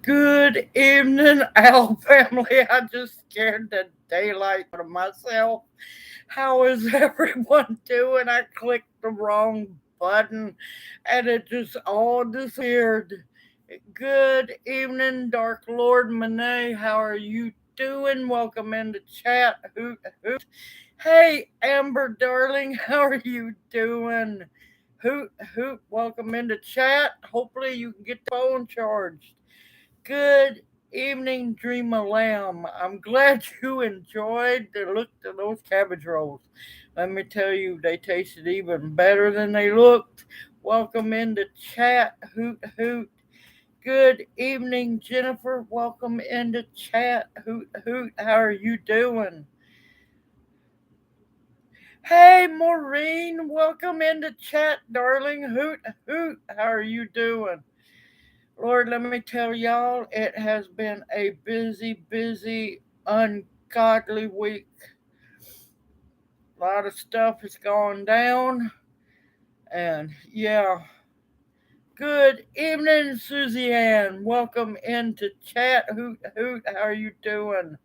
Good evening, Owl family. I just scared the daylight out of myself. How is everyone doing? I clicked the wrong button and it just all disappeared. Good evening, Dark Lord Monet. How are you doing? Welcome into chat. Hoot hoot. Hey, Amber darling, how are you doing? Hoot hoot. Welcome into chat. Hopefully you can get the phone charged. Good evening, Dreamer Lamb. I'm glad you enjoyed the look of those cabbage rolls. Let me tell you, they tasted even better than they looked. Welcome into chat. Hoot hoot. Good evening, Jennifer. Welcome into chat. Hoot hoot. How are you doing? Hey, Maureen. Welcome into chat, darling. Hoot hoot. How are you doing? Lord, let me tell y'all, it has been a busy, ungodly week. A lot of stuff has gone down, and yeah. Good evening, Susie Ann. Welcome into chat. Hoot hoot. How are you doing?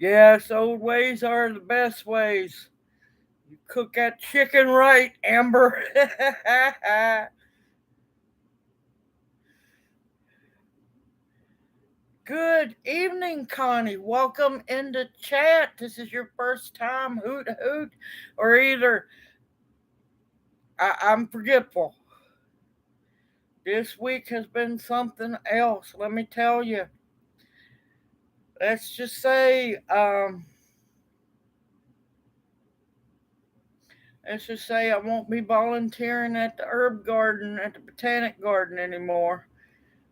Yes, old ways are the best ways. You cook that chicken right, Amber. Good evening, Connie. Welcome into chat. This is your first time, hoot hoot, or either I'm forgetful. This week has been something else. Let me tell you. Let's just say, I won't be volunteering at the herb garden at the botanic garden anymore.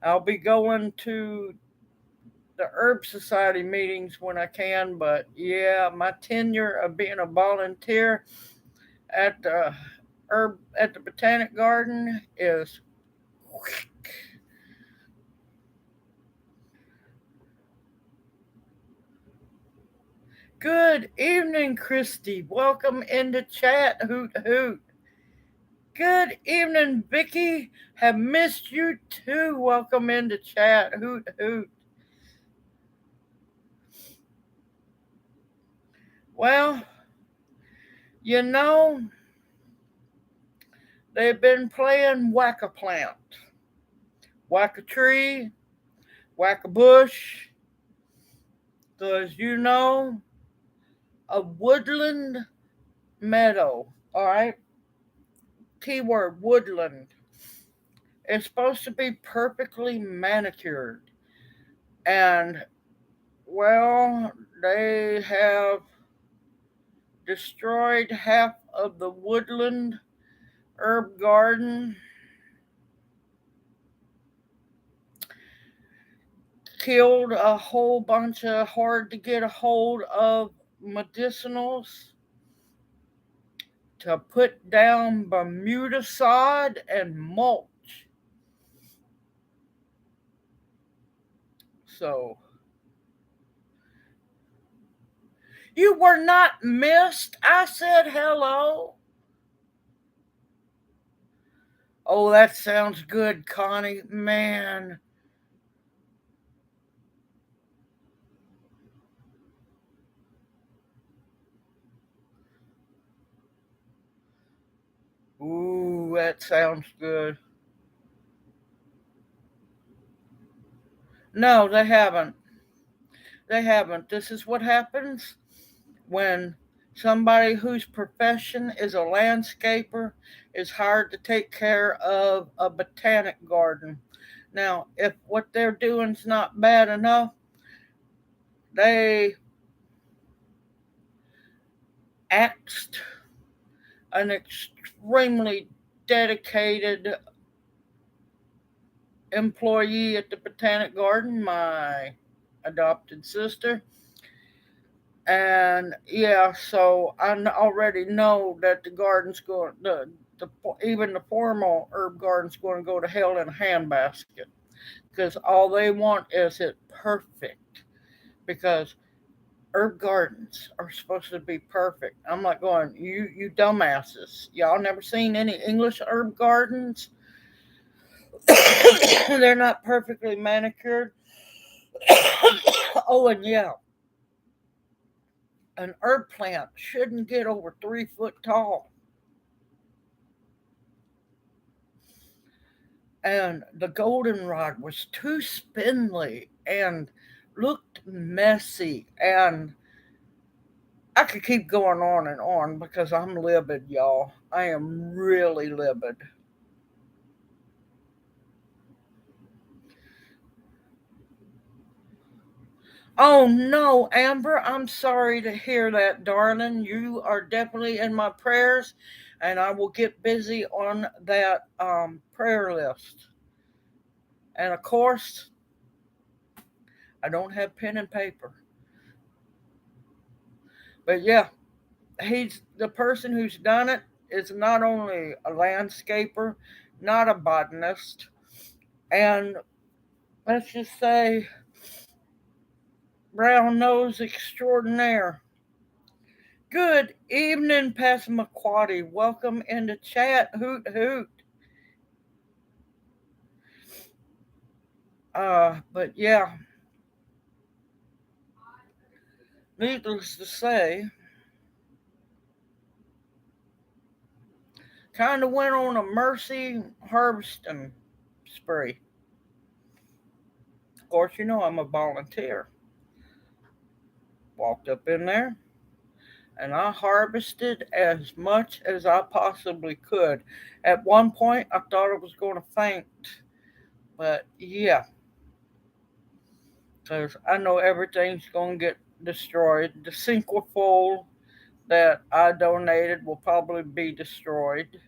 I'll be going to the herb society meetings when I can, but yeah, my tenure of being a volunteer at the botanic garden is good evening, Christy. Welcome into chat. Hoot hoot. Good evening, Vicky. Have missed you too. Welcome into chat. Hoot hoot. Well, you know, they've been playing whack a plant, whack a tree, whack a bush, because a woodland meadow, all right? Keyword woodland. It's supposed to be perfectly manicured. And, well, they have destroyed half of the woodland herb garden, killed a whole bunch of hard to get a hold of medicinals to put down Bermuda sod and mulch. So, you were not missed. I said hello. Oh, that sounds good, Connie. Man. Ooh, that sounds good. No, they haven't. They haven't. This is what happens when somebody whose profession is a landscaper is hired to take care of a botanic garden. Now, if what they're doing is not bad enough, they axed an extremely dedicated employee at the botanic garden, my adopted sister. And yeah, so I already know that the garden's going the even the formal herb garden's going to go to hell in a handbasket because all they want is it perfect. Because herb gardens are supposed to be perfect. I'm like going, you dumbasses. Y'all never seen any English herb gardens? They're not perfectly manicured. Oh, and yeah, an herb plant shouldn't get over 3 foot tall. And the goldenrod was too spindly and looked messy. And I could keep going on and on because I'm livid, y'all. I am really livid. Oh no, Amber, I'm sorry to hear that, darling. You are definitely in my prayers, and I will get busy on that prayer list. And of course, I don't have pen and paper. But yeah, he's the person who's done it is not only a landscaper, not a botanist, and let's just say brown nose extraordinaire. Good evening, Passamaquoddy. Welcome into chat. Hoot hoot. But yeah, needless to say, kind of went on a mercy harvesting spree. Of course, you know I'm a volunteer. Walked up in there and I harvested as much as I possibly could. At one point, I thought I was going to faint, but yeah, because I know everything's going to get destroyed. The sink was full that I donated will probably be destroyed.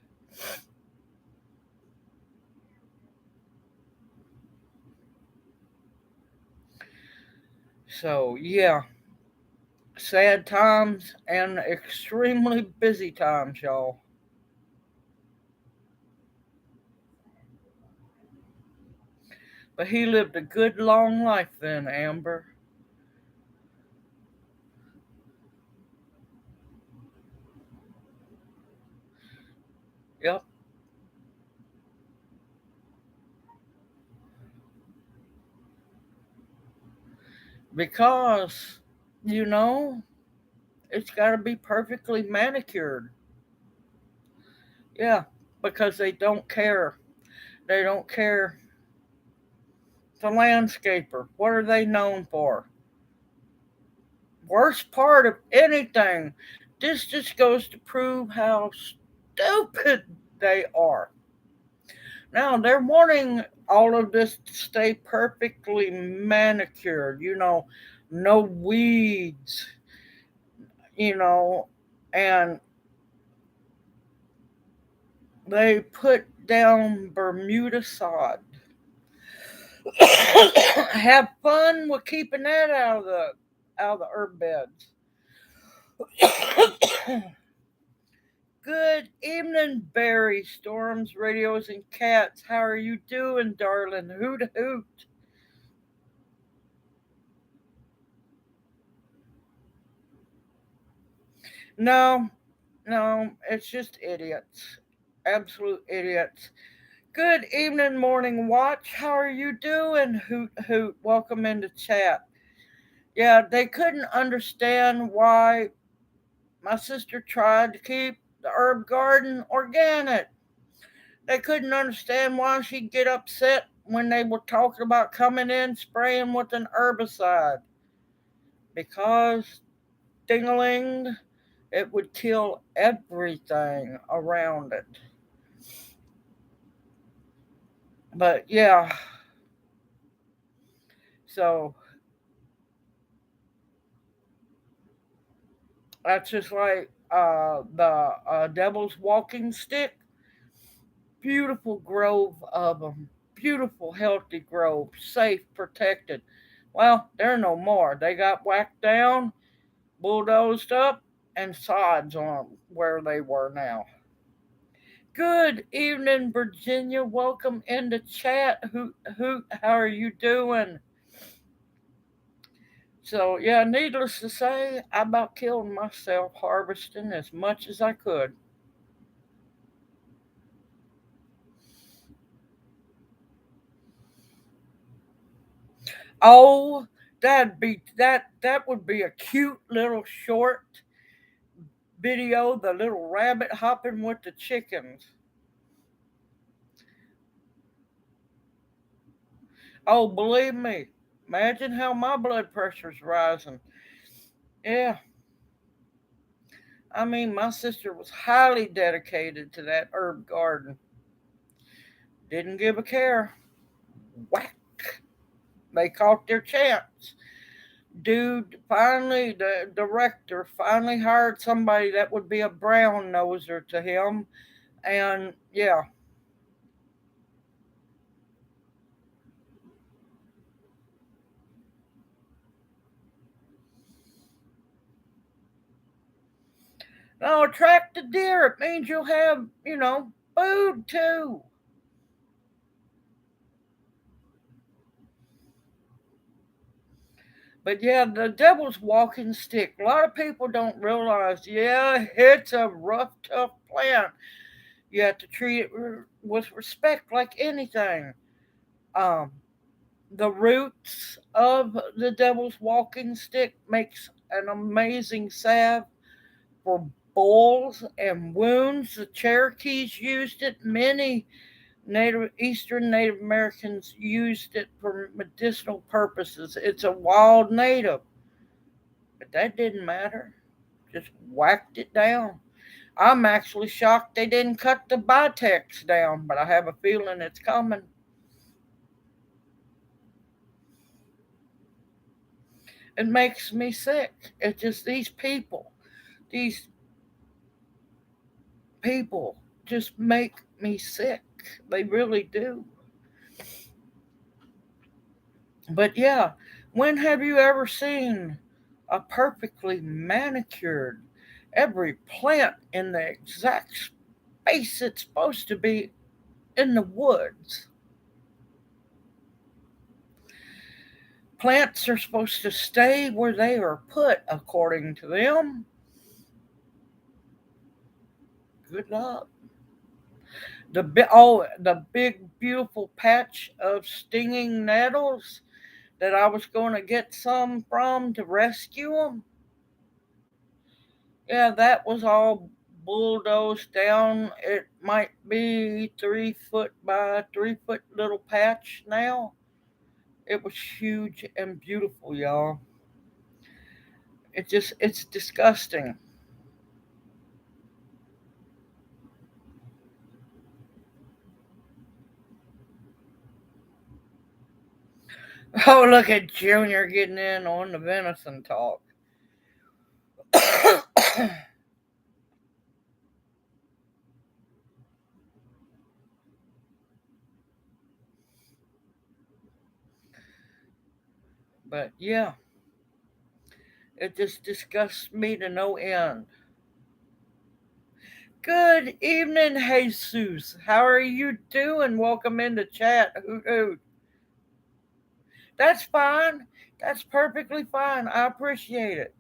So, yeah, sad times and extremely busy times, y'all. But he lived a good long life then, Amber. Yep, because, you know, it's got to be perfectly manicured. Yeah, because they don't care. They don't care. The landscaper, what are they known for? Worst part of anything. This just goes to prove how stupid they are. Now they're wanting all of this to stay perfectly manicured, no weeds, you know, and they put down Bermuda sod. Have fun with keeping that out of the herb beds. Good evening, Barry, Storms, Radios, and Cats. How are you doing, darling? Hoot hoot. No, no, it's just idiots. Absolute idiots. Good evening, Morning Watch. How are you doing? Hoot hoot. Welcome into chat. Yeah, they couldn't understand why my sister tried to keep the herb garden organic. They couldn't understand why she'd get upset when they were talking about coming in spraying with an herbicide. Because, ding-a-ling, it would kill everything around it. But yeah, so that's just like the Devil's Walking Stick. Beautiful grove of them. Beautiful, healthy grove. Safe, protected. Well, they're no more. They got whacked down, bulldozed up, and sods on where they were now. Good evening, Virginia. Welcome into chat. Hoot, hoot. How are you doing? So, yeah, needless to say, I about killed myself harvesting as much as I could. Oh, that would be a cute little short video, the little rabbit hopping with the chickens. Oh, believe me, imagine how my blood pressure's rising. Yeah, I mean, my sister was highly dedicated to that herb garden. Didn't give a care. Whack. They caught their chance. Dude, finally, the director finally hired somebody that would be a brown noser to him. And yeah, no, attract the deer. It means you'll have, food too. But yeah, the devil's walking stick. A lot of people don't realize, yeah, it's a rough, tough plant. You have to treat it with respect like anything. Um, the roots of the devil's walking stick makes an amazing salve for boils and wounds. The Cherokees used it. Many Native Americans used it for medicinal purposes. It's a wild native, but that didn't matter. Just whacked it down. I'm actually shocked they didn't cut the Vitex down, but I have a feeling it's coming. It makes me sick. It's just these people just make me sick. They really do. But yeah, when have you ever seen a perfectly manicured, every plant in the exact space it's supposed to be in the woods? Plants are supposed to stay where they are put, according to them. Good luck. The big beautiful patch of stinging nettles that I was going to get some from to rescue them. Yeah, that was all bulldozed down. It might be 3 foot by 3 foot little patch now. It was huge and beautiful, y'all. It's disgusting. Oh, look at Junior getting in on the venison talk. But yeah, it just disgusts me to no end. Good evening, Jesus. How are you doing? Welcome into chat. Hoot hoot. That's fine. That's perfectly fine. I appreciate it.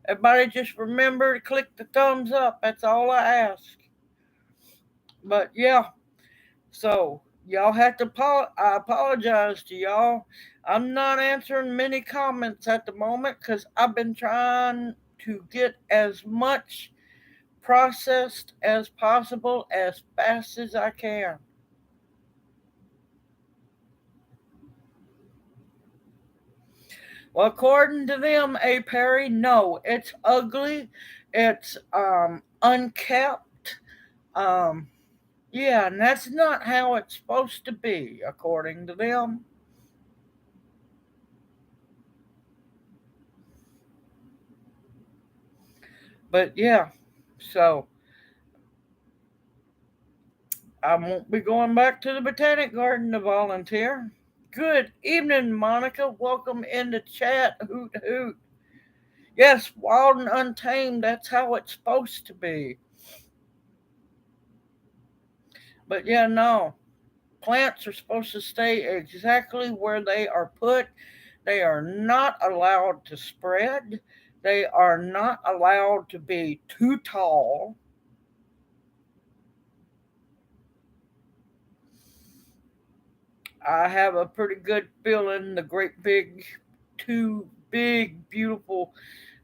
Everybody just remember to click the thumbs up. That's all I ask. But yeah, so y'all have to I apologize to y'all. I'm not answering many comments at the moment because I've been trying to get as much processed as possible as fast as I can. Well, according to them, A. Perry, no, it's ugly. It's unkept. Um, yeah, and that's not how it's supposed to be, according to them. But yeah, so I won't be going back to the Botanic Garden to volunteer. Good evening, Monica. Welcome in the chat. Hoot hoot. Yes, wild and untamed. That's how it's supposed to be. But yeah, no. Plants are supposed to stay exactly where they are put. They are not allowed to spread. They are not allowed to be too tall. I have a pretty good feeling the great big, two big, beautiful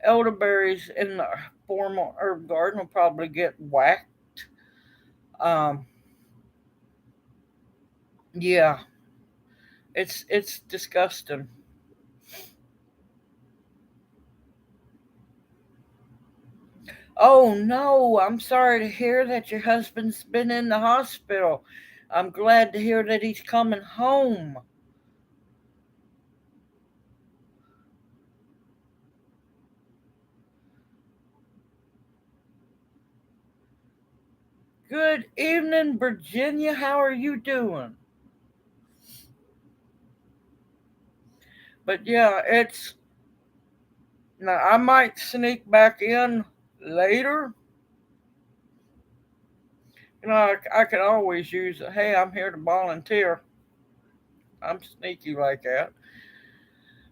elderberries in the formal herb garden will probably get whacked. Um, yeah, it's disgusting. Oh no, I'm sorry to hear that your husband's been in the hospital. I'm glad to hear that he's coming home. Good evening, Virginia. How are you doing? But yeah, it's now I might sneak back in later. I can always use it. Hey, I'm here to volunteer. I'm sneaky like that.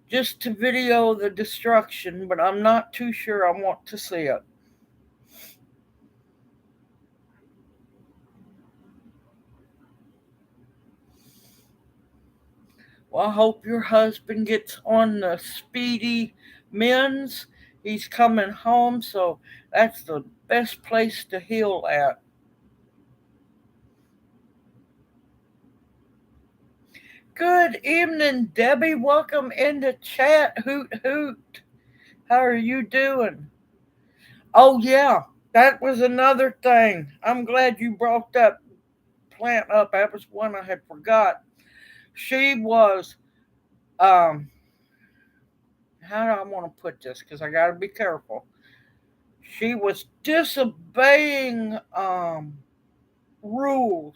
Just to video the destruction, but I'm not too sure I want to see it. Well, I hope your husband gets on the speedy mends. He's coming home, so that's the best place to heal at. Good evening, Debbie. Welcome into chat. Hoot hoot. How are you doing? Oh yeah, that was another thing. I'm glad you brought that plant up. That was one I had forgot. She was how do I want to put this? Because I got to be careful. She was disobeying rules.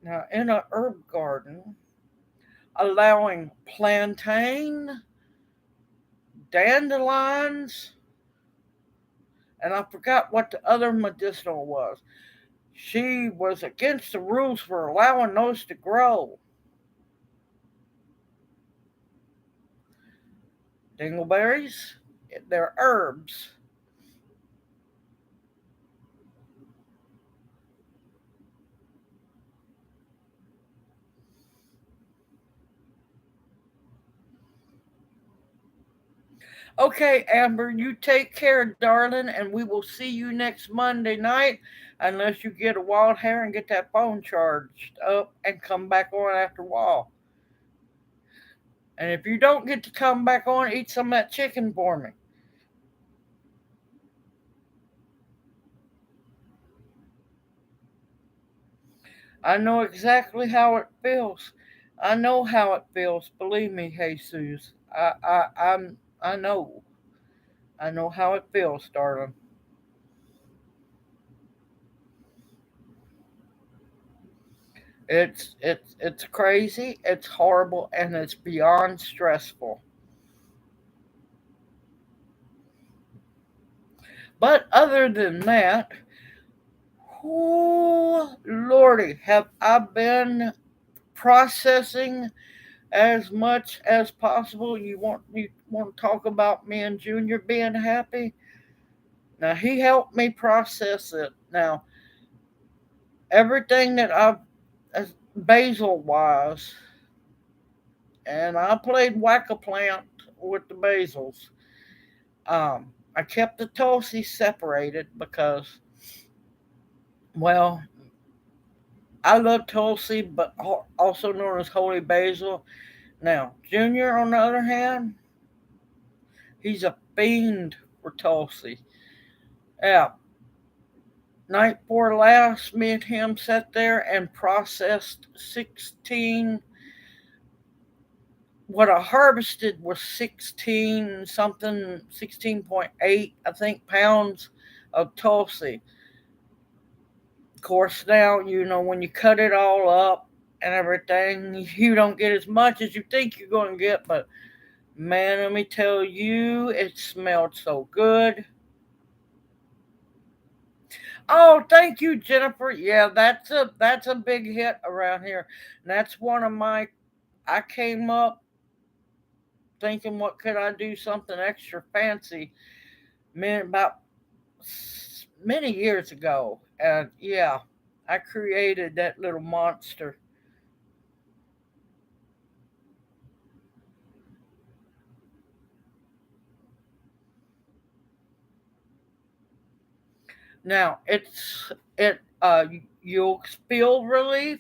Now in a herb garden, allowing plantain, dandelions, and I forgot what the other medicinal was. She was against the rules for allowing those to grow. Dingleberries, they're herbs. Okay, Amber, you take care, darling, and we will see you next Monday night unless you get a wild hair and get that phone charged up and come back on after a while. And if you don't get to come back on, eat some of that chicken for me. I know exactly how it feels. I know how it feels. Believe me, Jesus. I know. I know how it feels, darling. It's crazy, it's horrible, and it's beyond stressful. But other than that, oh lordy, have I been processing as much as possible? You want to talk about me and Junior being happy? Now he helped me process it. Now everything that I've as basil wise, and I played whack a plant with the basils. I kept the Tulsi separated because, well, I love Tulsi, but also known as holy basil. Now, Junior, on the other hand, he's a fiend for Tulsi. Yeah, night before last, me and him sat there and processed 16. What I harvested was 16 something, 16.8, I think, pounds of Tulsi. Of course, now, when you cut it all up and everything, you don't get as much as you think you're going to get, but man, let me tell you, it smelled so good. Oh, thank you, Jennifer. Yeah, that's a big hit around here. And that's one of my I came up thinking, what could I do something extra fancy? About many years ago, and yeah, I created that little monster. Now you'll feel relief.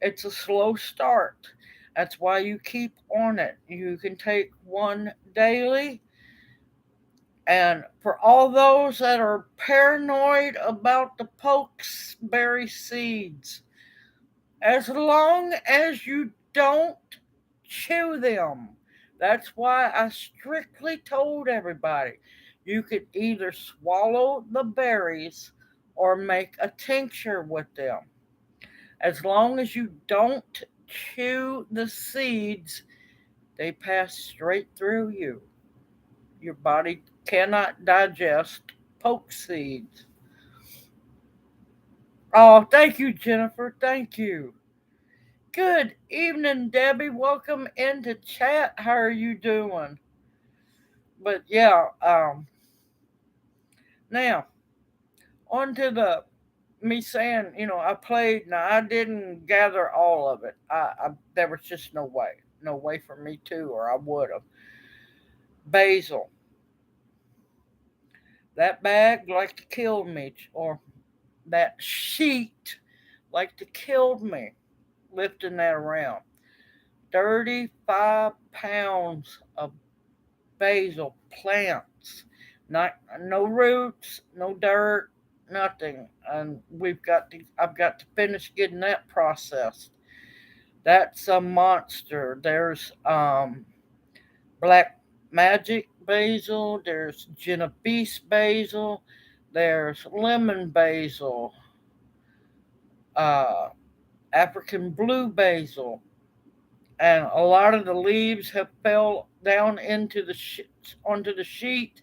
It's a slow start. That's why you keep on it. You can take one daily. And for all those that are paranoid about the pokeberry seeds, as long as you don't chew them, that's why I strictly told everybody you could either swallow the berries or make a tincture with them. As long as you don't chew the seeds, they pass straight through you. Your body cannot digest poke seeds. Oh, thank you, Jennifer. Thank you. Good evening, Debbie. Welcome into chat. How are you doing? But yeah, now on to the me saying, I played. Now I didn't gather all of it. There was just no way for me to, or I would have. Basil, that bag like to kill me, or that sheet like to kill me lifting that around. 35 pounds of basil plants, not no roots, no dirt, nothing. And I've got to finish getting that processed. That's a monster. There's black magic basil, there's Genovese basil, there's lemon basil, uh, African blue basil, and a lot of the leaves have fell down into onto the sheet.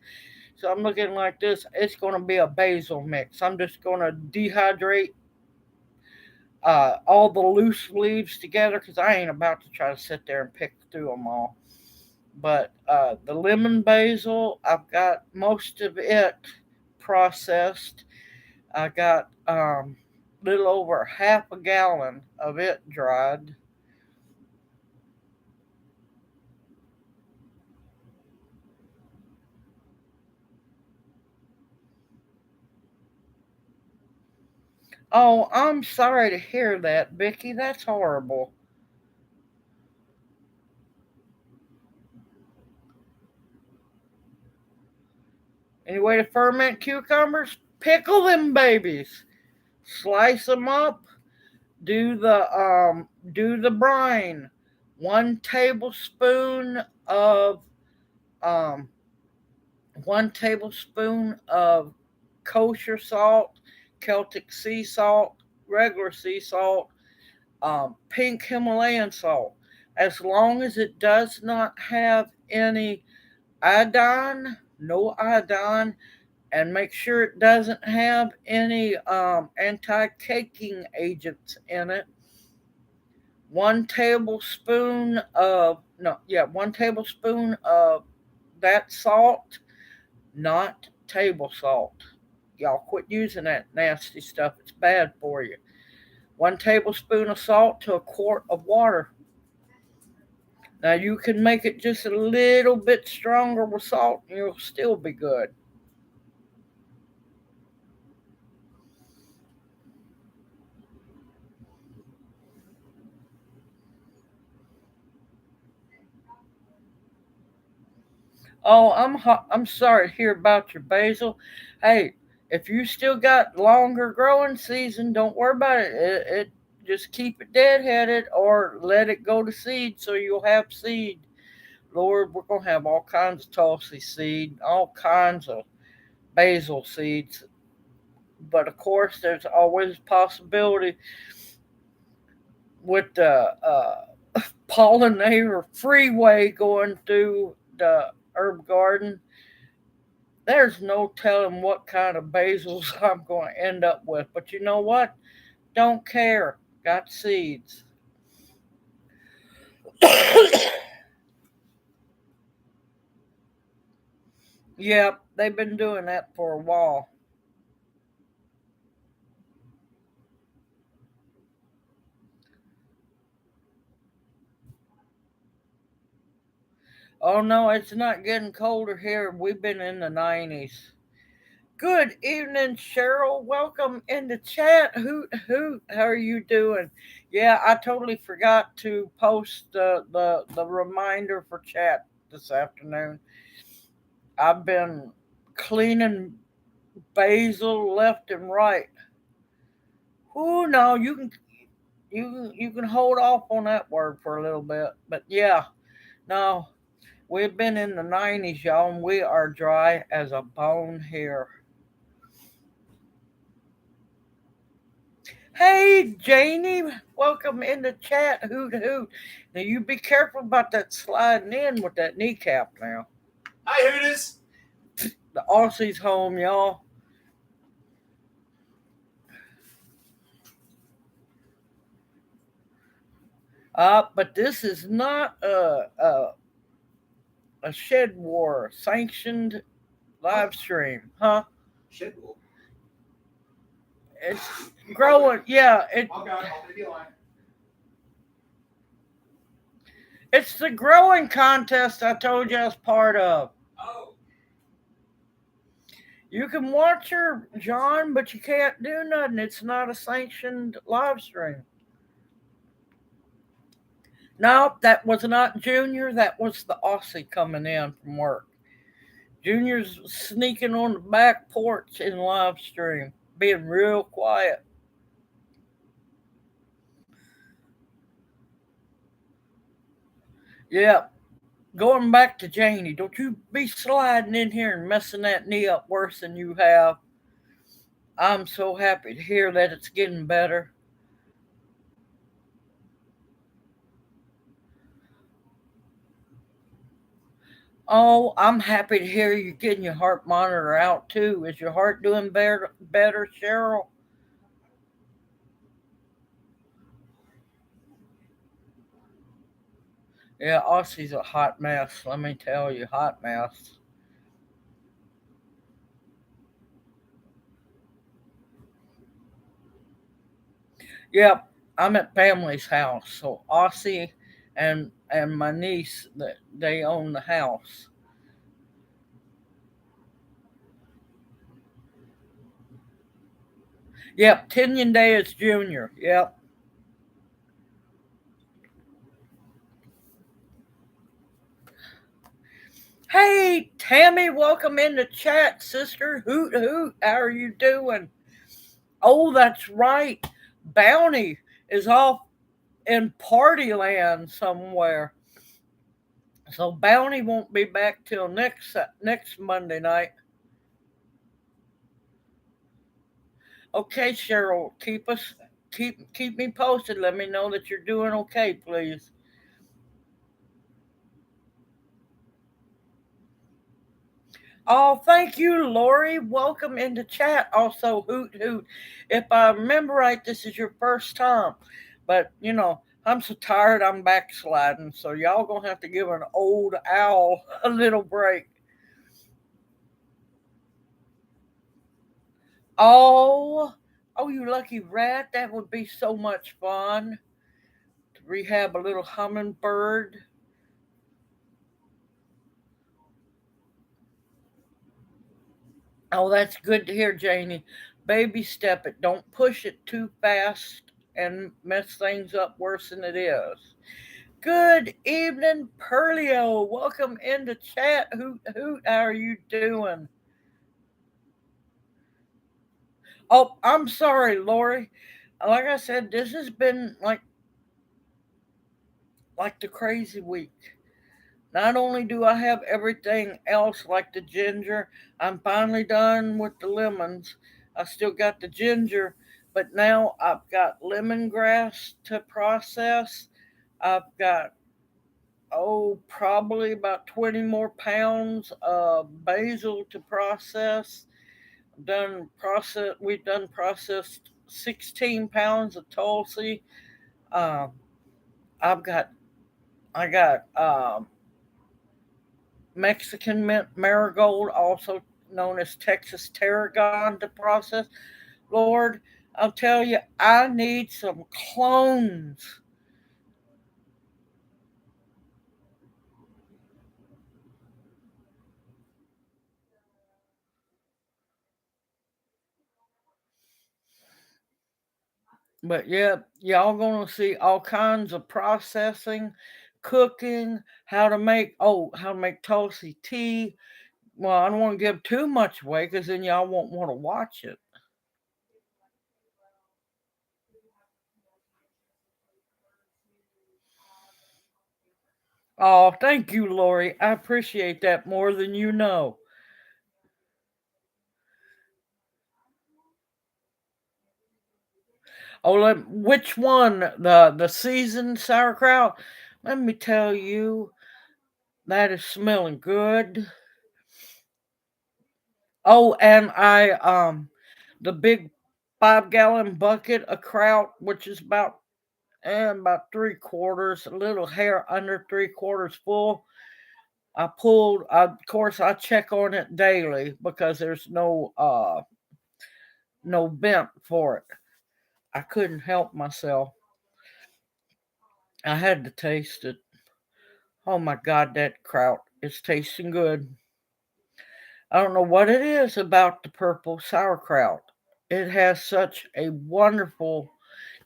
So I'm looking like this. It's going to be a basil mix. I'm just going to dehydrate all the loose leaves together because I ain't about to try to sit there and pick through them all. But the lemon basil, I've got most of it processed. I got little over half a gallon of it dried. Oh, I'm sorry to hear that, Vicky. That's horrible. Any way to ferment cucumbers? Pickle them babies. Slice them up. Do the brine. 1 tablespoon of um 1 tablespoon of kosher salt, Celtic sea salt, regular sea salt, pink Himalayan salt. As long as it does not have any iodine, no iodine, and make sure it doesn't have any anti-caking agents in it. 1 tablespoon of no, yeah, 1 tablespoon of that salt, not table salt. Y'all quit using that nasty stuff. It's bad for you. 1 tablespoon of salt to a quart of water. Now you can make it just a little bit stronger with salt and you'll still be good. Oh, I'm sorry to hear about your basil. Hey, if you still got longer growing season, don't worry about it. It just keep it deadheaded or let it go to seed so you'll have seed. Lord, we're gonna have all kinds of Tulsi seed, all kinds of basil seeds. But of course, there's always a possibility with the pollinator freeway going through the herb garden. There's no telling what kind of basils I'm going to end up with. But you know what? Don't care. Got seeds. Yep, they've been doing that for a while. Oh no, it's not getting colder here. We've been in the 90s. Good evening, Cheryl. Welcome in the chat. Hoot hoot. How are you doing? Yeah, I totally forgot to post the reminder for chat this afternoon. I've been cleaning basil left and right. Oh no, you can hold off on that word for a little bit. But yeah, no, we've been in the 90s, y'all, and we are dry as a bone here. Hey, Janie, welcome in the chat. Hoot hoot. Now you be careful about that sliding in with that kneecap now. Hi, Hooters. The Aussie's home, y'all. But this is not a Shed War sanctioned live stream, huh? Shed War. It's growing. Yeah, I'll go. I'll be line. it's the growing contest I told you I was part of. Oh. You can watch her, John, but you can't do nothing. It's not a sanctioned live stream. No, that was not Junior. That was the Aussie coming in from work. Junior's sneaking on the back porch in live stream, being real quiet. Yeah, going back to Janie, don't you be sliding in here and messing that knee up worse than you have. I'm so happy to hear that it's getting better. Oh, I'm happy to hear you getting your heart monitor out too. Is your heart doing better, Cheryl? Yeah, Aussie's a hot mess. Let me tell you, hot mess. Yep, I'm at family's house, so Aussie and my niece they own the house. Yep, Tinian Day is Junior. Yep. Hey, Tammy, welcome in the chat, sister. Hoot hoot. How are you doing? Oh, that's right. Bounty is off in party land somewhere. So Bounty won't be back till next Monday night. Okay, Cheryl, keep me posted. Let me know that you're doing okay, please. Oh, thank you, Lori. Welcome into chat. Also, hoot hoot. If I remember right, this is your first time, but I'm so tired. I'm backsliding, so y'all gonna have to give an old owl a little break. Oh, oh, you lucky rat! That would be so much fun to rehab a little hummingbird. Oh, that's good to hear, Janie. Baby step it. Don't push it too fast and mess things up worse than it is. Good evening, Perlio. Welcome into chat. Hoot hoot. How are you doing? Oh, I'm sorry, Lori. Like I said, this has been like the crazy week. Not only do I have everything else like the ginger, I'm finally done with the lemons. I still got the ginger, but now I've got lemongrass to process. I've got probably about 20 more pounds of basil to process. We've done processed 16 pounds of Tulsi. Um, I've got I got Mexican mint marigold, also known as Texas tarragon, to process. Lord, I'll tell you, I need some clones. But yeah, y'all gonna see all kinds of processing, cooking, how to make Tulsi tea. Well, I don't want to give too much away because then y'all won't want to watch it. Oh, thank you, Lori. I appreciate that more than you know. Oh, which one? The seasoned sauerkraut? Let me tell you, that is smelling good. Oh, and the big 5 gallon bucket of kraut, which is about 3 quarters, a little hair under 3 quarters full. Of course, I check on it daily because there's no vent for it. I couldn't help myself. I had to taste it. Oh my God, that kraut is tasting good. I don't know what it is about the purple sauerkraut. It has such a wonderful.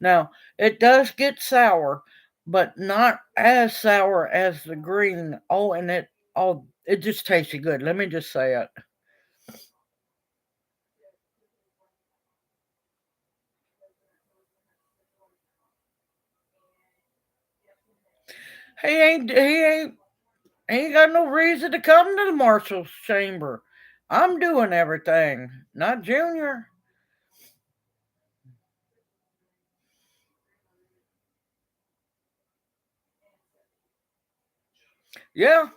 Now, it does get sour, but not as sour as the green. It just tasted good. Let me just say it. He ain't got no reason to come to the marshal's chamber. I'm doing everything, not Junior. Yeah,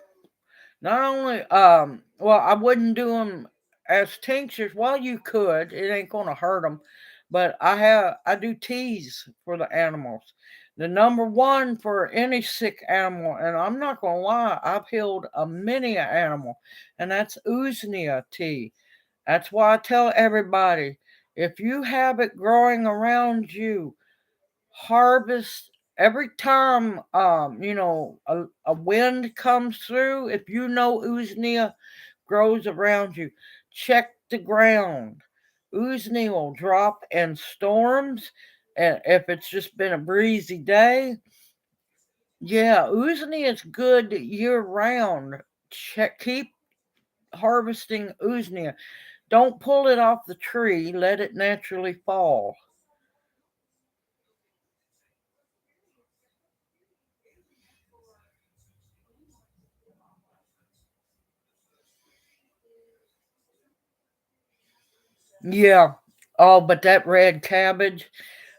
not only well, I wouldn't do them as tinctures. Well, you could. It ain't gonna hurt them, but I do teas for the animals. The number one for any sick animal, and I'm not gonna lie, I've healed a many a animal, and that's Usnea tea. That's why I tell everybody, if you have it growing around you, harvest every time a wind comes through. If you know Usnea grows around you, check the ground. Usnea will drop in storms, and if it's just been a breezy day, yeah, Usnea is good year round. Keep harvesting Usnea. Don't pull it off the tree. Let it naturally fall. Yeah. Oh, but that red cabbage,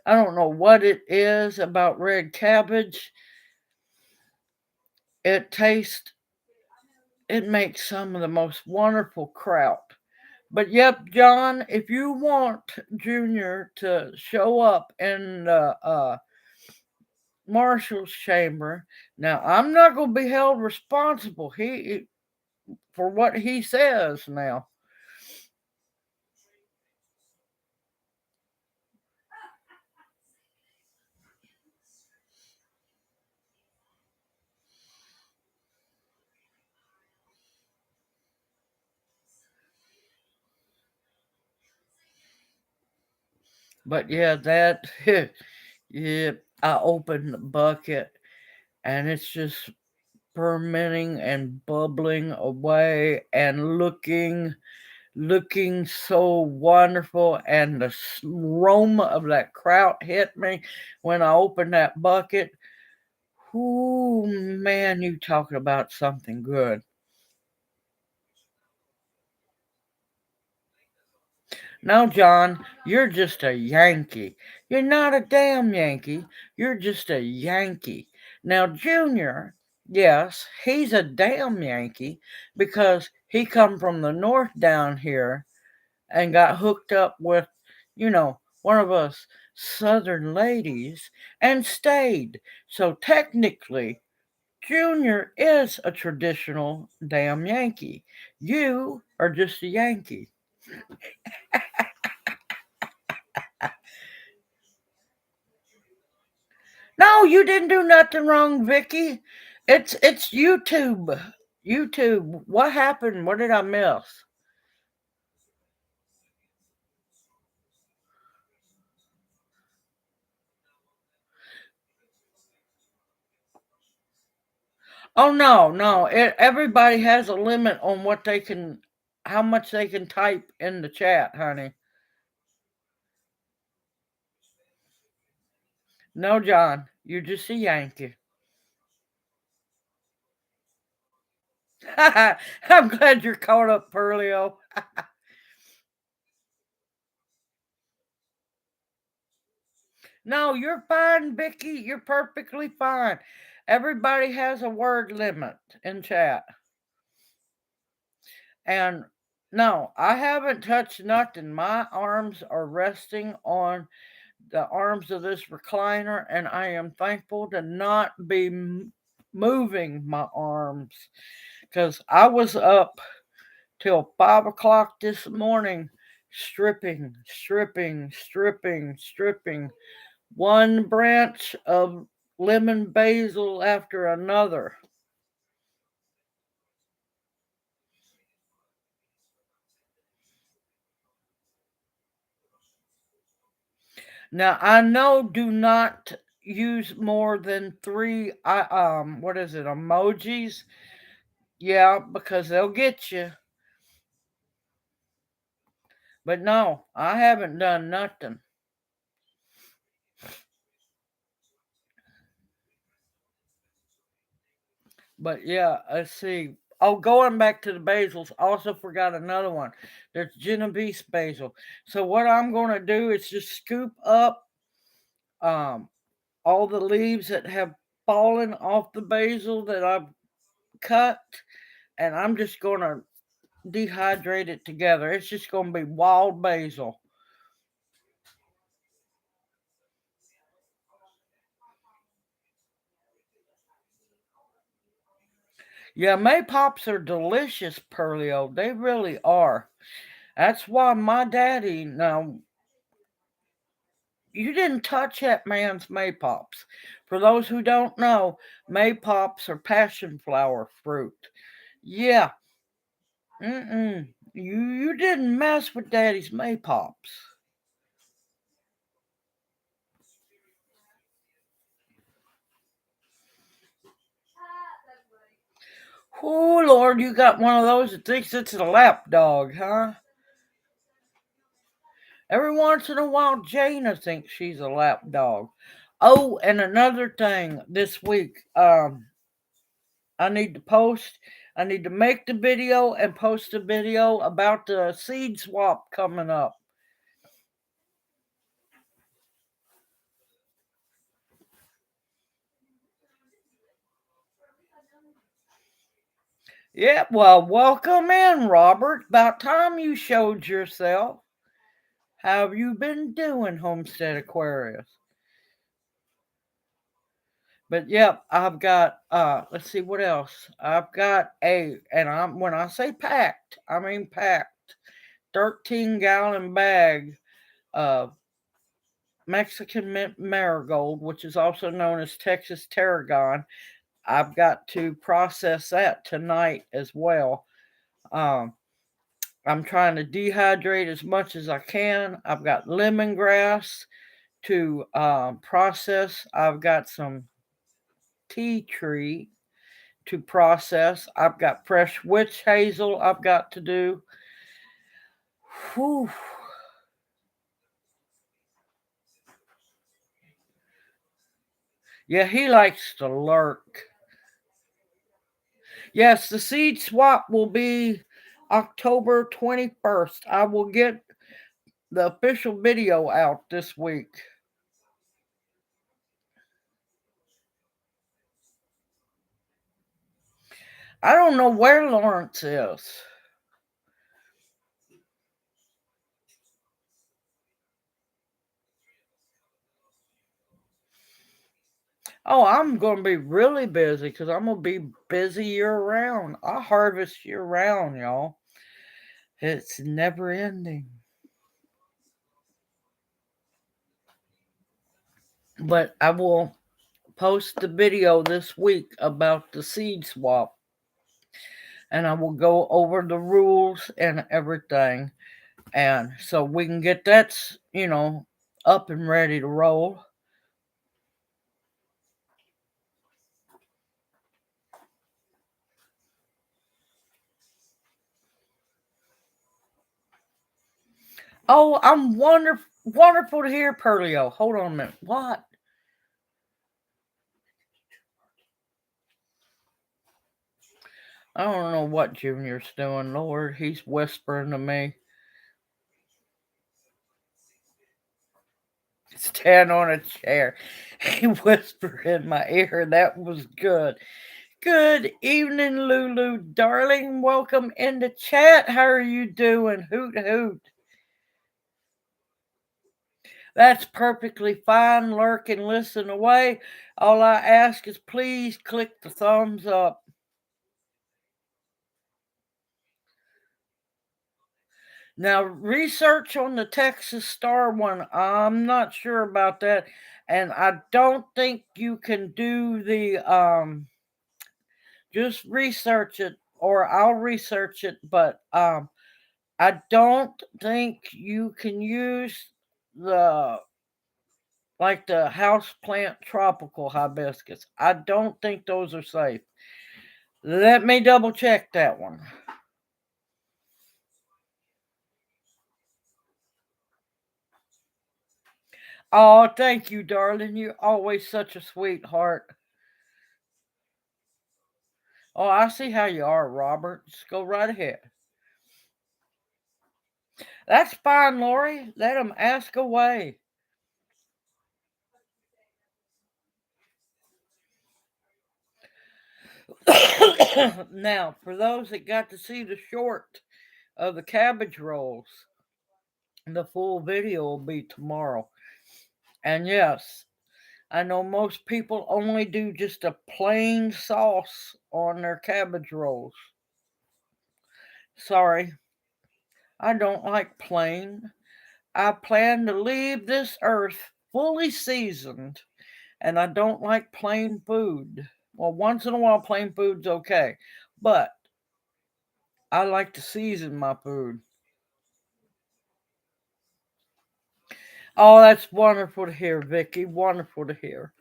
I don't know what it is about red cabbage. It tastes, it makes some of the most wonderful kraut. But yep, John, if you want Junior to show up in the marshal's chamber, now I'm not going to be held responsible for what he says now. But yeah, yeah, I opened the bucket and it's just fermenting and bubbling away and looking so wonderful, and the aroma of that kraut hit me when I opened that bucket. Ooh, man, you talking about something good. Now, John, you're just a Yankee. You're not a damn Yankee. You're just a Yankee. Now, Junior, yes, he's a damn Yankee because he come from the north down here and got hooked up with, one of us southern ladies and stayed. So technically, Junior is a traditional damn Yankee. You are just a Yankee. No, you didn't do nothing wrong, Vicky. It's YouTube. YouTube. What happened? What did I miss? Oh no, no. Everybody has a limit on what they can, how much they can type in the chat, honey. No, John, you're just a Yankee. I'm glad you're caught up, Pearlio. No, you're fine, Vicky. You're perfectly fine. Everybody has a word limit in chat. And no, I haven't touched nothing. My arms are resting on the arms of this recliner, and I am thankful to not be moving my arms because I was up till 5 o'clock this morning stripping one branch of lemon basil after another. Now I know do not use more than three what is it, emojis? Yeah, because they'll get you. But no, I haven't done nothing. But yeah, let's see. Oh, going back to the basils, also forgot another one. There's Genovese basil. So what I'm going to do is just scoop up um, all the leaves that have fallen off the basil that I've cut, and I'm just going to dehydrate it together. It's just going to be wild basil. Yeah, maypops are delicious, Pearlio. They really are. That's why my daddy, now, you didn't touch that man's maypops. For those who don't know, maypops are passion flower fruit. Yeah, you didn't mess with daddy's maypops. Oh, Lord, you got one of those that thinks it's a lap dog, huh? Every once in a while, Jana thinks she's a lap dog. Oh, and another thing this week, I need to post, I need to make the video and post a video about the seed swap coming up. Yeah, well, welcome in, Robert. About time you showed yourself. How have you been doing, Homestead Aquarius? But yep, I've got let's see what else. I've got and I'm when I say packed, I mean packed. 13-gallon bag of Mexican mint marigold, which is also known as Texas tarragon. I've got to process that tonight as well. Um, I'm trying to dehydrate as much as I can. I've got lemongrass to process. I've got some tea tree to process. I've got fresh witch hazel I've got to do. Whew. Yeah, he likes to lurk. Yes, the seed swap will be October 21st. I will get the official video out this week. I don't know where Lawrence is. Oh, I'm going to be really busy because I'm going to be busy year round. I harvest year round, y'all. It's never ending. But I will post the video this week about the seed swap. And I will go over the rules and everything. And so we can get that, up and ready to roll. Oh, I'm wonderful to hear, Perlio. Hold on a minute. What? I don't know what Junior's doing, Lord. He's whispering to me. Stand on a chair. He whispered in my ear. That was good. Good evening, Lulu, darling. Welcome into chat. How are you doing? Hoot, hoot. That's perfectly fine. Lurk and listen away. All I ask is please click the thumbs up. Now, research on the Texas Star one, I'm not sure about that. And I don't think you can do just research it or I'll research it, but I don't think you can use the the house plant tropical hibiscus. I don't think those are safe. Let me double check that one. Oh, thank you, darling. You're always such a sweetheart. Oh, I see how you are, Robert. Just go right ahead. That's fine, Lori. Let them ask away. Now, for those that got to see the short of the cabbage rolls, the full video will be tomorrow. And yes, I know most people only do just a plain sauce on their cabbage rolls. Sorry, I don't like plain. I plan to leave this earth fully seasoned, and I don't like plain food. Well, once in a while, plain food's okay, but I like to season my food. Oh, that's wonderful to hear, Vicky. Wonderful to hear.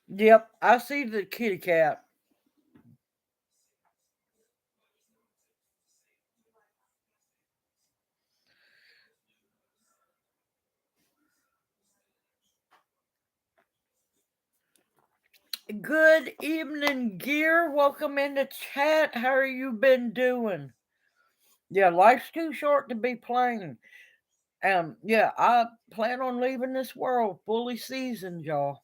Yep, I see the kitty cat. Good evening, Gear. Welcome into chat. How are you been doing? Yeah, life's too short to be plain. Yeah, I plan on leaving this world fully seasoned, y'all.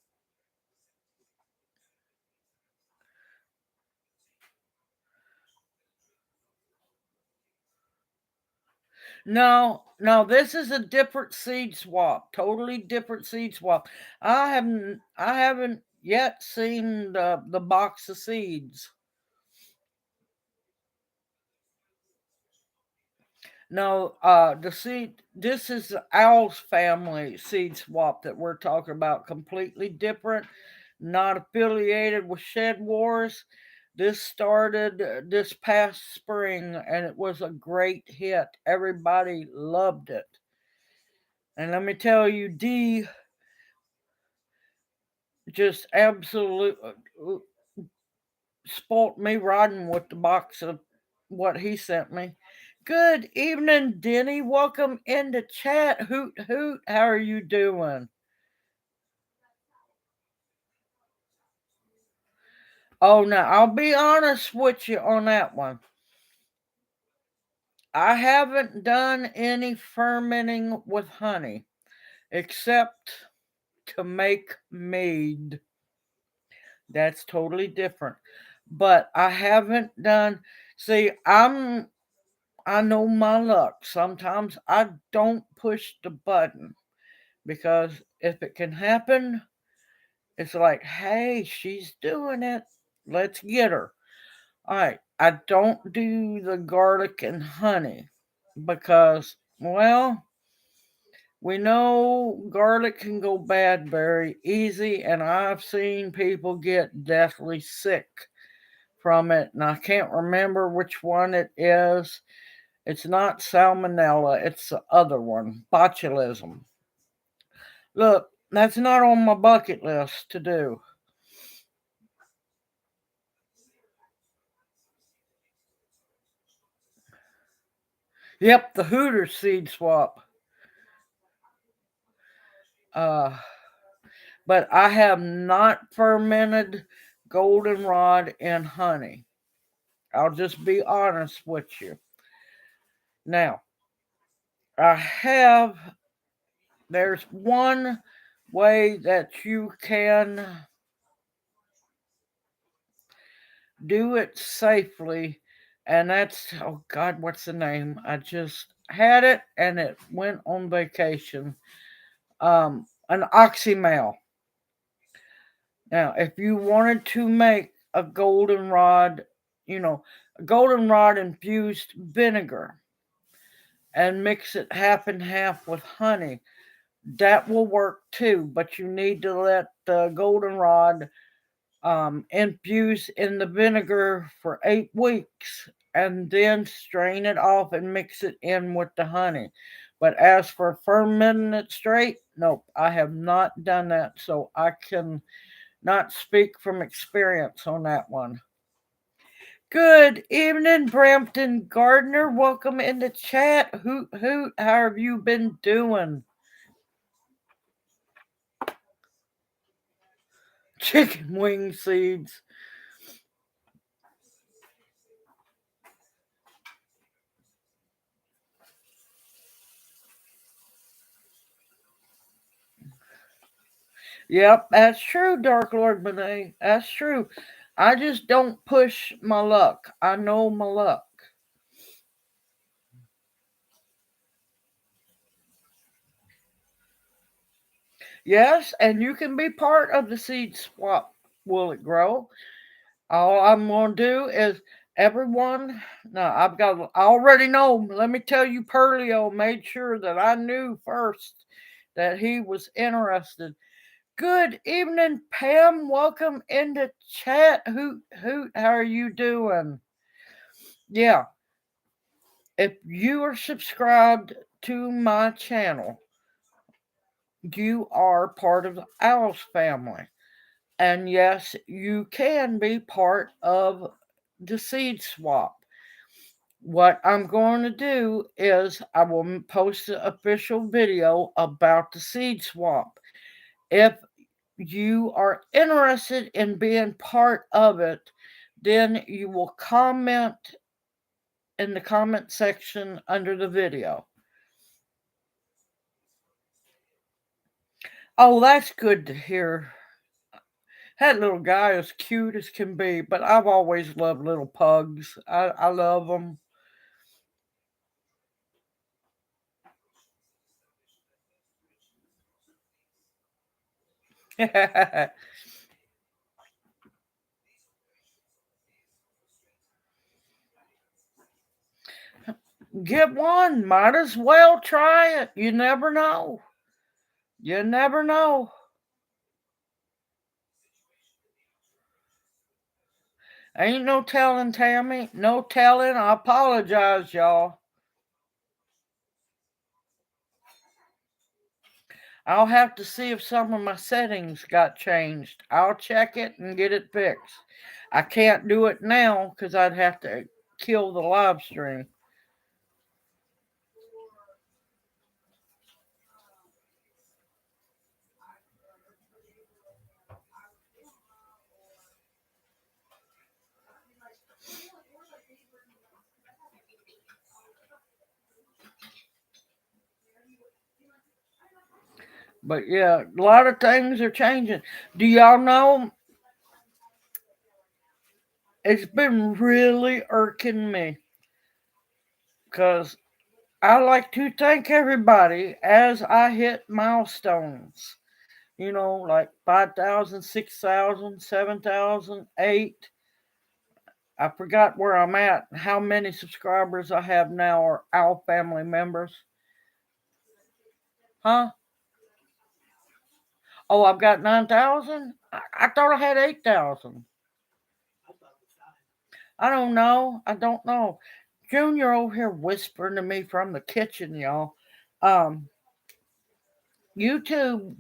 No, this is a different seed swap. Totally different seed swap. I haven't yet seen the box of seeds. No, this is the OWLS family seed swap that we're talking about. Completely different, not affiliated with Shed Wars. This started this past spring and it was a great hit. Everybody loved it. And let me tell you, D just absolutely spoilt me riding with the box of what he sent me. Good evening, Denny. Welcome into chat. Hoot hoot. How are you doing? Oh, no, I'll be honest with you on that one. I haven't done any fermenting with honey except to make mead. That's totally different. But I haven't done. See, I know my luck. Sometimes I don't push the button because if it can happen, it's like, hey, she's doing it. Let's get her. All right. I don't do the garlic and honey because, well, we know garlic can go bad very easy, and I've seen people get deathly sick from it, and I can't remember which one it is. It's not salmonella, it's the other one, botulism. Look, that's not on my bucket list to do. Yep, the Hooters seed swap. Uh, but I have not fermented goldenrod in honey. I'll just be honest with you. Now, I have, there's one way that you can do it safely, and that's, oh God, what's the name? I just had it and it went on vacation. An oxymel. Now, if you wanted to make a goldenrod, a goldenrod infused vinegar and mix it half and half with honey, that will work too. But you need to let the goldenrod infuse in the vinegar for 8 weeks and then strain it off and mix it in with the honey. But as for fermenting it straight, nope, I have not done that, so I can not speak from experience on that one. Good evening, Brampton Gardner. Welcome in the chat. Hoot hoot. How have you been doing? Chicken wing seeds. Yep, that's true, Dark Lord Monet. That's true. I just don't push my luck. I know my luck. Yes, and you can be part of the seed swap. Will it grow? All I'm going to do is everyone. Now, I already know. Let me tell you, Perlio made sure that I knew first that he was interested. Good evening, Pam. Welcome into chat. Hoot, hoot. How are you doing? Yeah, if you are subscribed to my channel, you are part of the OWLS family. And yes, you can be part of the seed swap. What I'm going to do is I will post an official video about the seed swap. If you are interested in being part of it, then you will comment in the comment section under the video. Oh, that's good to hear. That little guy is cute as can be, but I've always loved little pugs. I love them. Get one. Might as well try it. You never know. You never know. Ain't no telling, Tammy. No telling. I apologize, y'all. I'll have to see if some of my settings got changed. I'll check it and get it fixed. I can't do it now because I'd have to kill the live stream. But yeah, a lot of things are changing. Do y'all know? It's been really irking me because I like to thank everybody as I hit milestones. Like 5,000, 6,000, 7,000, 8. I forgot where I'm at, how many subscribers I have now are our family members. Huh? Oh, I've got 9,000? I thought I had 8,000. I don't know. I don't know. Junior over here whispering to me from the kitchen, y'all. Um, YouTube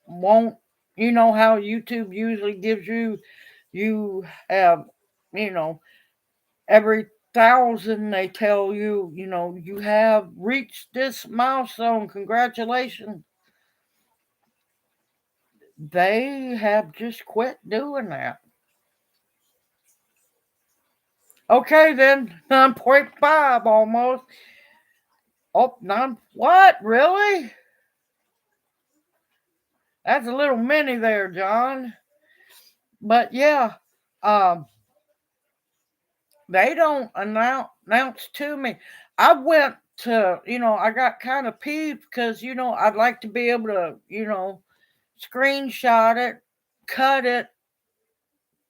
won't, you know how YouTube usually gives you have, you know, every thousand they tell you, you have reached this milestone. Congratulations. They have just quit doing that. Okay, then 9.5 almost. Oh, 9. What? Really? That's a little mini there, John. But yeah, um, they don't announce to me. I went to, I got kind of peeved because, I'd like to be able to, screenshot it, cut it,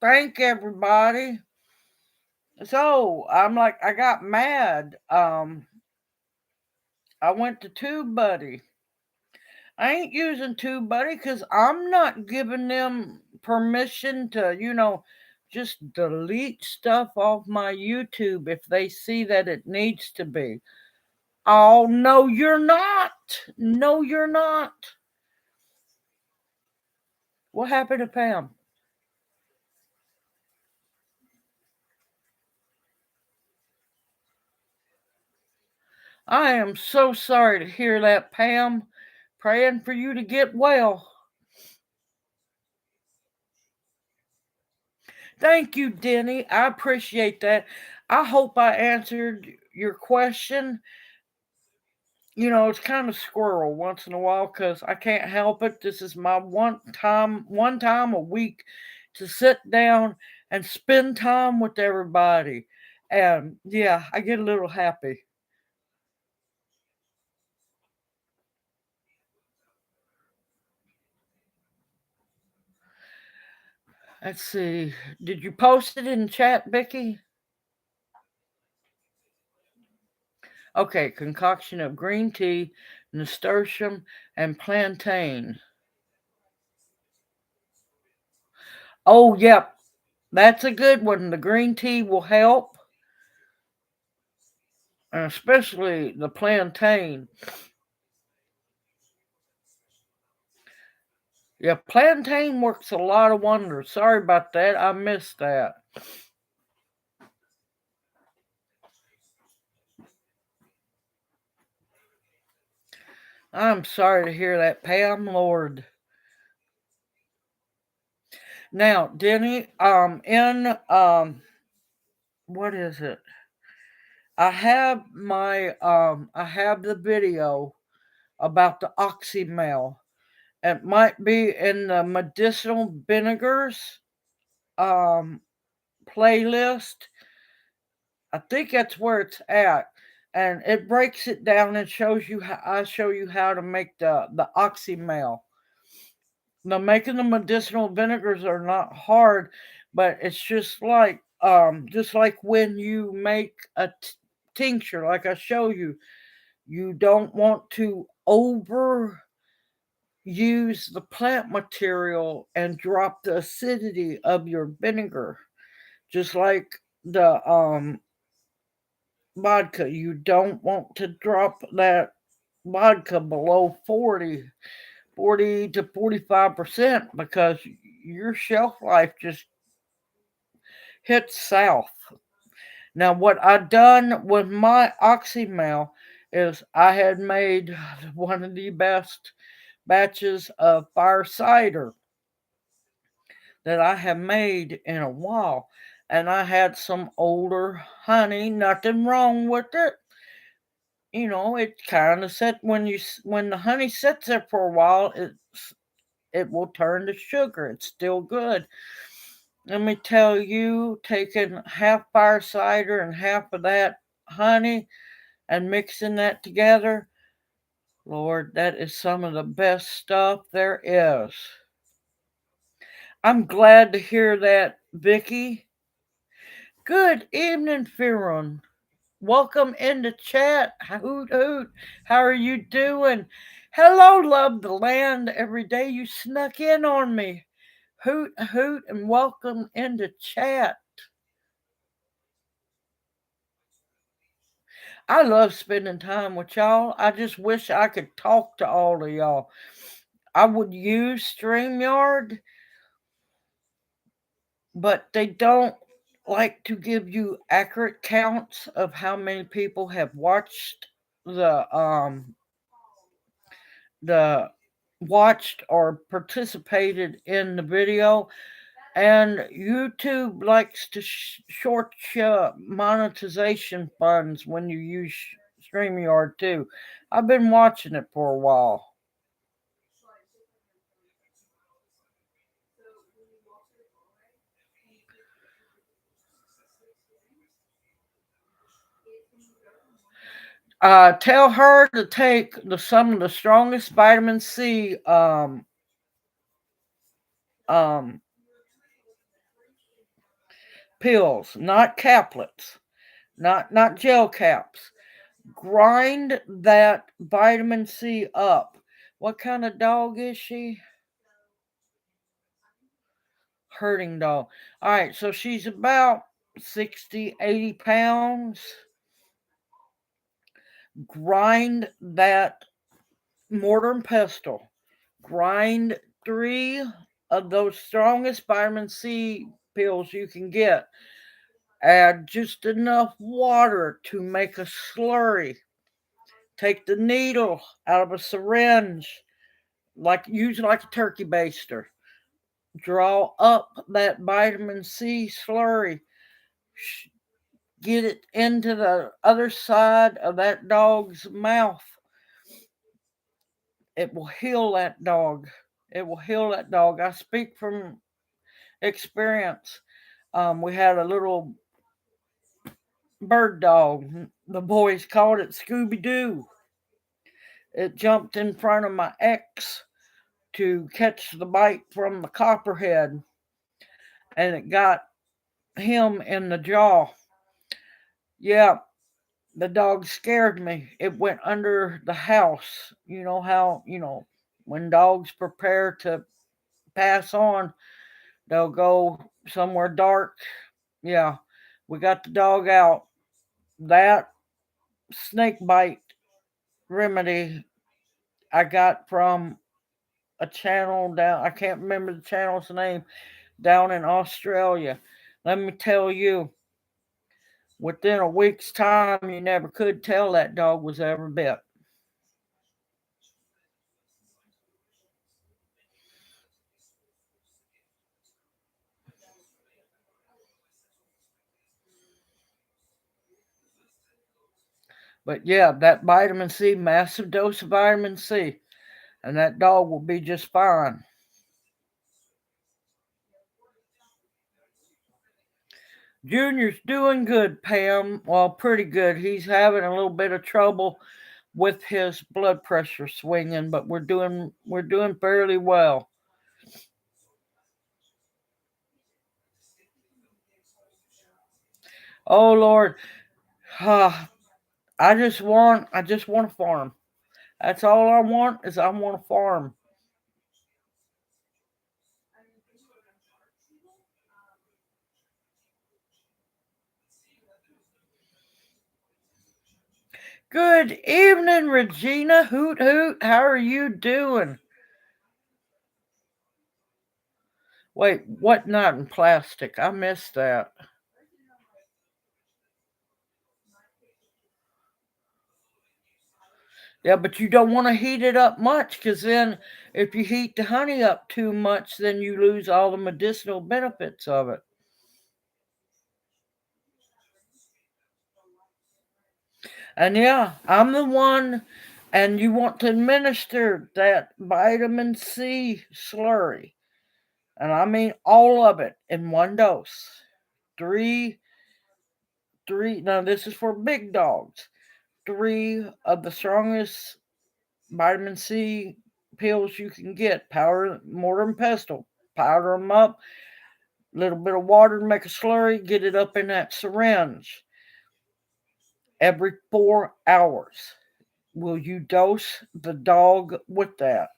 thank everybody. So I'm like, I got mad. I went to TubeBuddy. I ain't using TubeBuddy because I'm not giving them permission to, just delete stuff off my YouTube if they see that it needs to be. Oh, no, you're not. No, you're not. What happened to Pam? I am so sorry to hear that, Pam. Praying for you to get well. Thank you, Denny. I appreciate that. I hope I answered your question. It's kind of squirrel once in a while because I can't help it. This is my one time a week to sit down and spend time with everybody. And yeah, I get a little happy. Let's see. Did you post it in chat, Vicky? Okay, concoction of green tea, nasturtium, and plantain. Oh, yep. That's a good one. The green tea will help, and especially the plantain. Yeah, plantain works a lot of wonders. Sorry about that. I missed that. I'm sorry to hear that, Pam. Lord. Now, Denny, in what is it? I have the video about the oxymel. It might be in the medicinal vinegars um playlist. I think that's where it's at. And it breaks it down and shows you how I show you how to make the oxymel. Now making the medicinal vinegars are not hard, but it's just like when you make a tincture, like I show you, you don't want to over use the plant material and drop the acidity of your vinegar. Just like the vodka, you don't want to drop that vodka below 40 to 45% because your shelf life just hits south. Now, what I done with my oxymel is I had made one of the best batches of fire cider that I have made in a while. And I had some older honey, nothing wrong with it. It kind of set when the honey sits there for a while, it will turn to sugar. It's still good. Let me tell you, taking half fire cider and half of that honey and mixing that together. Lord, that is some of the best stuff there is. I'm glad to hear that, Vicky. Good evening, Firon. Welcome into chat. Hoot hoot. How are you doing? Hello, love the land. Every day you snuck in on me. Hoot hoot and welcome into chat. I love spending time with y'all. I just wish I could talk to all of y'all. I would use StreamYard, but they don't like to give you accurate counts of how many people have watched the watched or participated in the video, and YouTube likes to short monetization funds when you use StreamYard too. I've been watching it for a while. Tell her to take some of the strongest vitamin C um, pills, not caplets, not gel caps. Grind that vitamin C up. What kind of dog is she? Herding dog. All right, so she's about 60, 80 pounds. Grind that mortar and pestle. Grind 3 of those strongest vitamin C pills you can get. Add just enough water to make a slurry. Take the needle out of a syringe, use it like a turkey baster. Draw up that vitamin C slurry. Get it into the other side of that dog's mouth. It will heal that dog. It will heal that dog. I speak from experience. We had a little bird dog. The boys called it Scooby Doo. It jumped in front of my ex to catch the bite from the copperhead, and it got him in the jaw. Yeah, the dog scared me. It went under the house. You know how, when dogs prepare to pass on, they'll go somewhere dark. Yeah, we got the dog out. That snake bite remedy I got from a channel down, I can't remember the channel's name, down in Australia. Let me tell you, within a week's time, you never could tell that dog was ever bit. But yeah, that vitamin C, massive dose of vitamin C, and that dog will be just fine. Junior's doing good, Pam. Well, pretty good. He's having a little bit of trouble with his blood pressure swinging, but we're doing fairly well. Oh Lord, I just want a farm. That's all I want is I want a farm. Good evening, Regina. Hoot hoot. How are you doing? Wait, what? Not in plastic? I missed that. Yeah, but you don't want to heat it up much because then if you heat the honey up too much, then you lose all the medicinal benefits of it. And yeah, I'm the one, and you want to administer that vitamin C slurry. And I mean all of it in one dose. Three three. Now, this is for big dogs. Three of the strongest vitamin C pills you can get. Powder, mortar, and pestle. Powder them up. Little bit of water, make a slurry. Get it up in that syringe. Every 4 hours, will you dose the dog with that?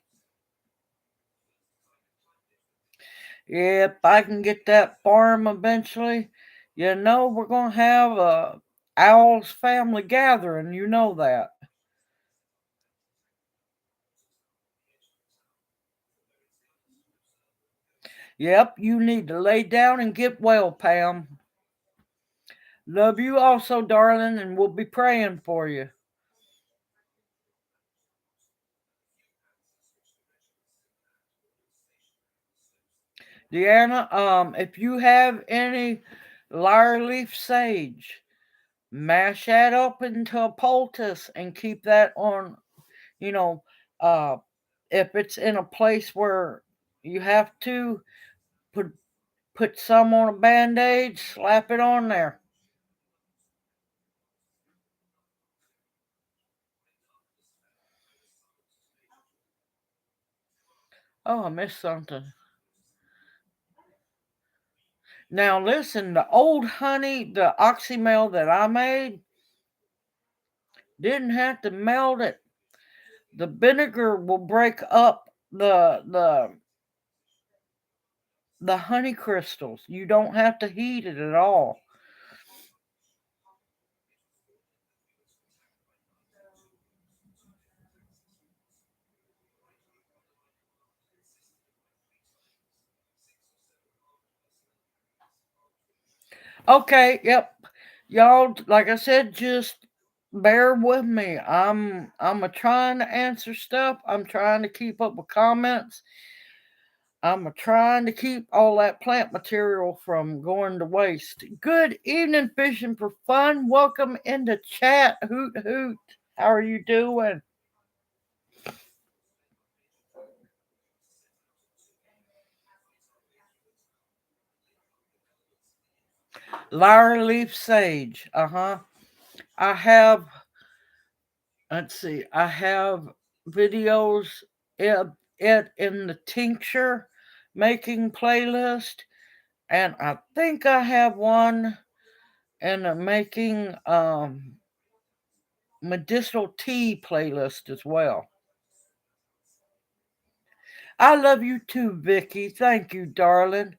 If I can get that farm eventually, we're going to have a OWLS family gathering. You know that. Yep, you need to lay down and get well, Pam. Love you also, darling, and we'll be praying for you. Deanna, if you have any lyre leaf sage, mash that up into a poultice and keep that on, you know, uh, if it's in a place where you have to put put some on a band-aid, slap it on there. Oh, I missed something. Now listen, the old honey, the oxymel that I made, didn't have to melt it. The vinegar will break up the honey crystals. You don't have to heat it at all. Okay, yep. Y'all, like I said, just bear with me. I'm a trying to answer stuff. I'm trying to keep up with comments. I'm a trying to keep all that plant material from going to waste. Good evening, fishing for fun. Welcome into chat. Hoot hoot. How are you doing? Lyre leaf sage. Uh-huh. I have, let's see, I have videos of it in the tincture making playlist, and I think I have one in the making medicinal tea playlist as well. I love you too, Vicky. Thank you, darling.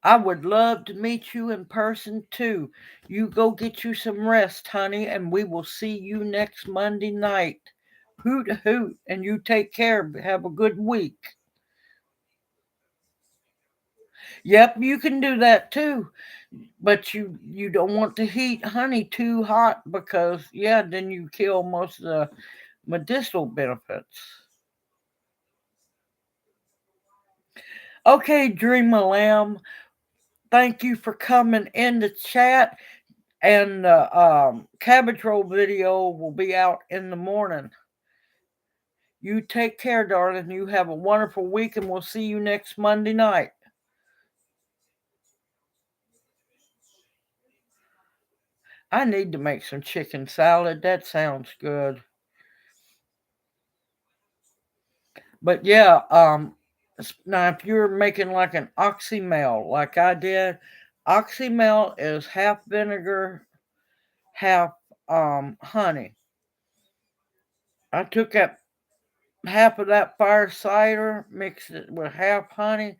I would love to meet you in person too. You go get you some rest, honey, and we will see you next Monday night. Hoot hoot, and you take care. Have a good week. Yep, you can do that too. But you don't want to heat honey too hot because then you kill most of the medicinal benefits. Okay, Dreamer Lamb, thank you for coming in the chat. And the cabbage roll video will be out in the morning. You take care, darling. You have a wonderful week, and we'll see you next Monday night. I need to make some chicken salad. That sounds good. But yeah, now if you're making like an oxymel, like I did, oxymel is half vinegar, half honey. I took that half of that fire cider, mixed it with half honey,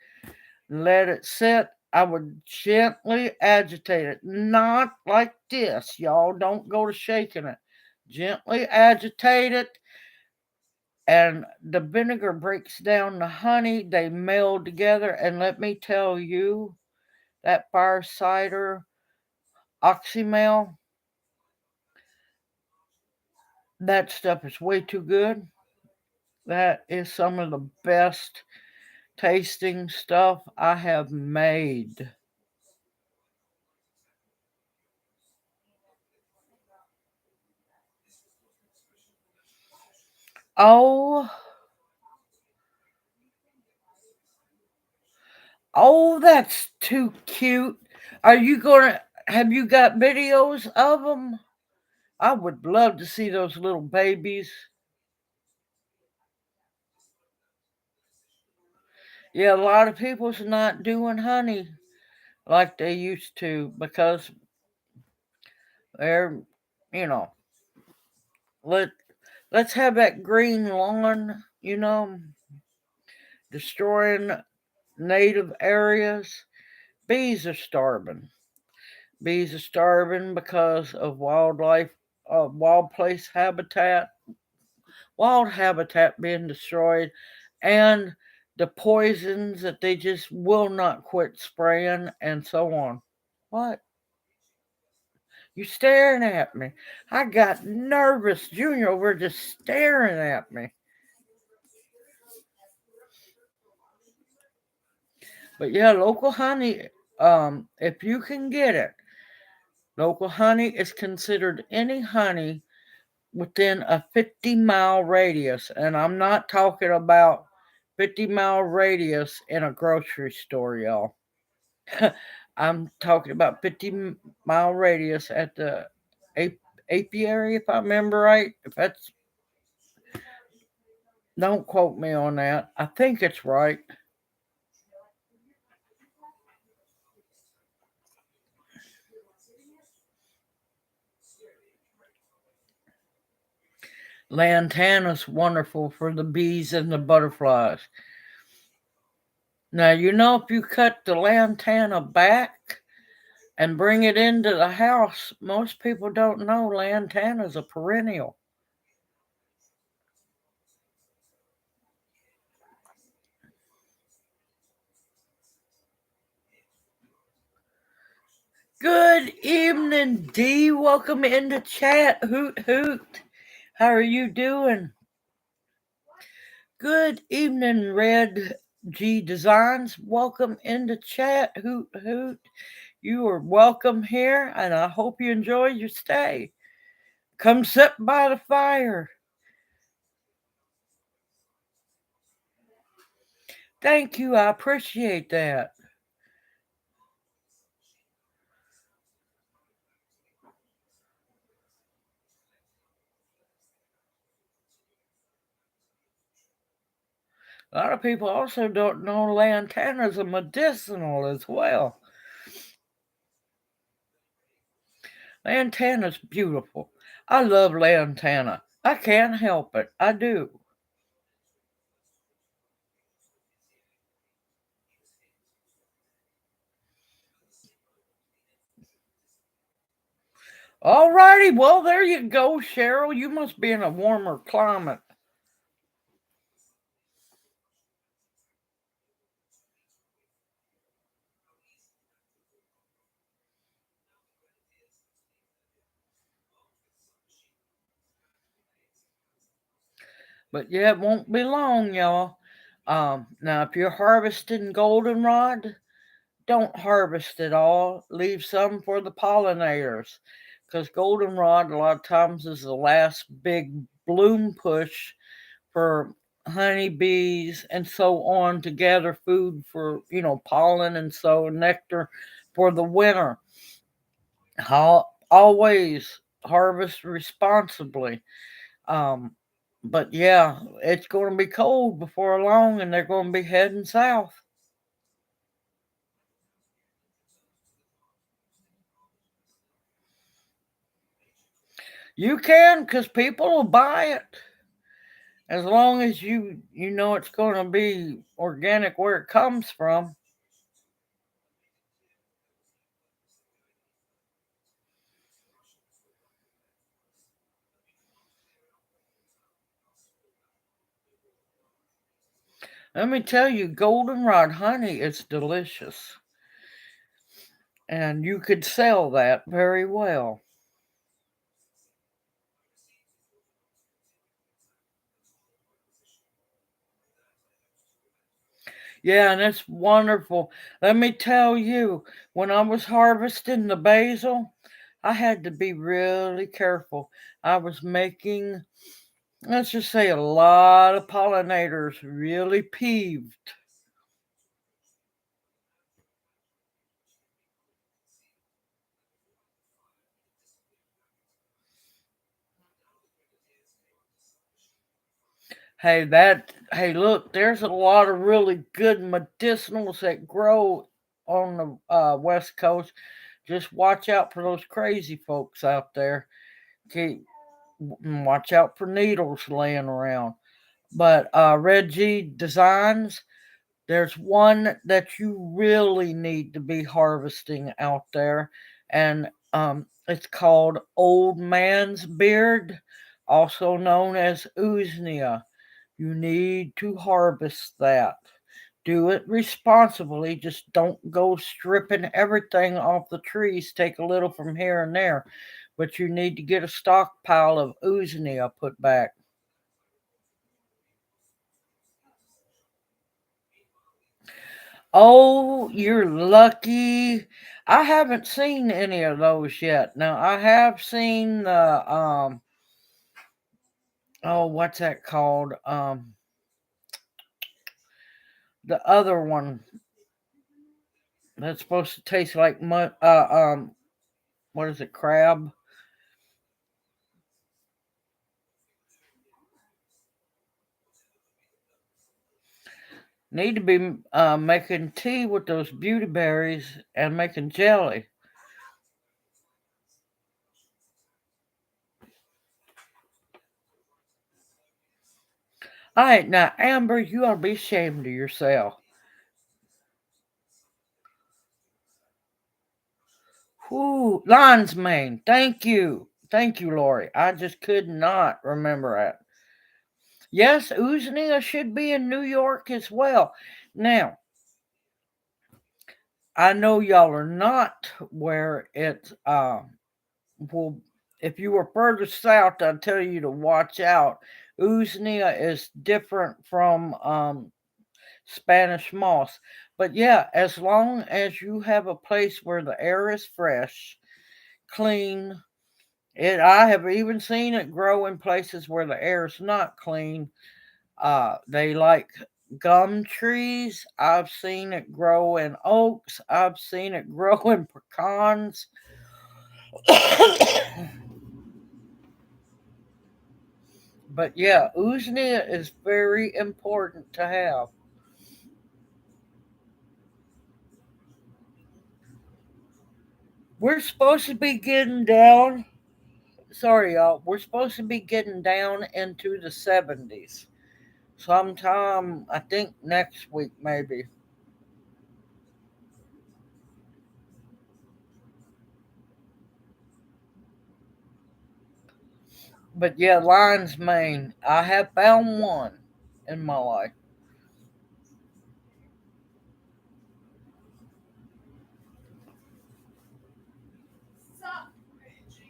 let it sit. I would gently agitate it, not like this. Y'all don't go to shaking it. Gently agitate it, and the vinegar breaks down the honey. They meld together, and let me tell you, that fire cider oxymel, that stuff is way too good. That is some of the best tasting stuff I have made. Oh, oh, that's too cute. Are you gonna? Have you got videos of them? I would love to see those little babies. Yeah, a lot of people's not doing honey like they used to because they're, you know, let let's have that green lawn, destroying native areas. Bees are starving. Bees are starving because of wild place habitat, wild habitat being destroyed, and the poisons that they just will not quit spraying, and so on. What? You staring at me? I got nervous. Junior over just staring at me. But yeah, local honey, if you can get it, local honey is considered any honey within a 50-mile radius. And I'm not talking about 50-mile radius in a grocery store, y'all. I'm talking about 50-mile radius at the apiary, if I remember right. If that's, don't quote me on that. I think it's right. Lantana's wonderful for the bees and the butterflies. Now, if you cut the lantana back and bring it into the house, most people don't know lantana's a perennial. Good evening, Dee. Welcome into chat. Hoot hoot. How are you doing? Good evening, Red G Designs. Welcome into chat. Hoot hoot. You are welcome here, and I hope you enjoy your stay. Come sit by the fire. Thank you. I appreciate that. A lot of people also don't know lantana's a medicinal as well. Lantana's beautiful. I love lantana. I can't help it. I do. All righty. Well, there you go, Cheryl. You must be in a warmer climate. But yeah, it won't be long, y'all. Now, if you're harvesting goldenrod, don't harvest it all. Leave some for the pollinators. Because goldenrod, a lot of times, is the last big bloom push for honeybees and so on to gather food for, pollen and so nectar for the winter. Always harvest responsibly. Um, but yeah, it's going to be cold before long, and they're going to be heading south. You can, because people will buy it as long as you know it's going to be organic where it comes from. Let me tell you, goldenrod honey is delicious, and you could sell that very well. Yeah, and it's wonderful. Let me tell you, when I was harvesting the basil, I had to be really careful. I was making, let's just say, a lot of pollinators really peeved. Hey, look, there's a lot of really good medicinals that grow on the West Coast. Just watch out for those crazy folks out there. Keep Watch out for needles laying around. But Reggie Designs, there's one that you really need to be harvesting out there, and it's called Old Man's Beard, also known as Usnea. You need to harvest that. Do it responsibly. Just don't go stripping everything off the trees. Take a little from here and there. But you need to get a stockpile of Usnea put back. Oh, you're lucky. I haven't seen any of those yet. Now I have seen the oh, what's that called? The other one that's supposed to taste like what is it? Crab. Need to be making tea with those beauty berries and making jelly. All right, now Amber, you ought to be ashamed of yourself. Whoo, lion's mane. Thank you, Lori. I just could not remember that. Yes, Uznia should be in New York as well. Now, I know y'all are not where it's well, if you were further south, I'd tell you to watch out. Uznia is different from Spanish moss. But yeah, as long as you have a place where the air is fresh, clean, I have even seen it grow in places where the air is not clean. They like gum trees. I've seen it grow in oaks. I've seen it grow in pecans. But yeah, Usnea is very important to have. We're supposed to be getting down. Sorry, y'all. We're supposed to be getting down into the 70s. Sometime, I think next week, maybe. But yeah, lion's mane. I have found one in my life.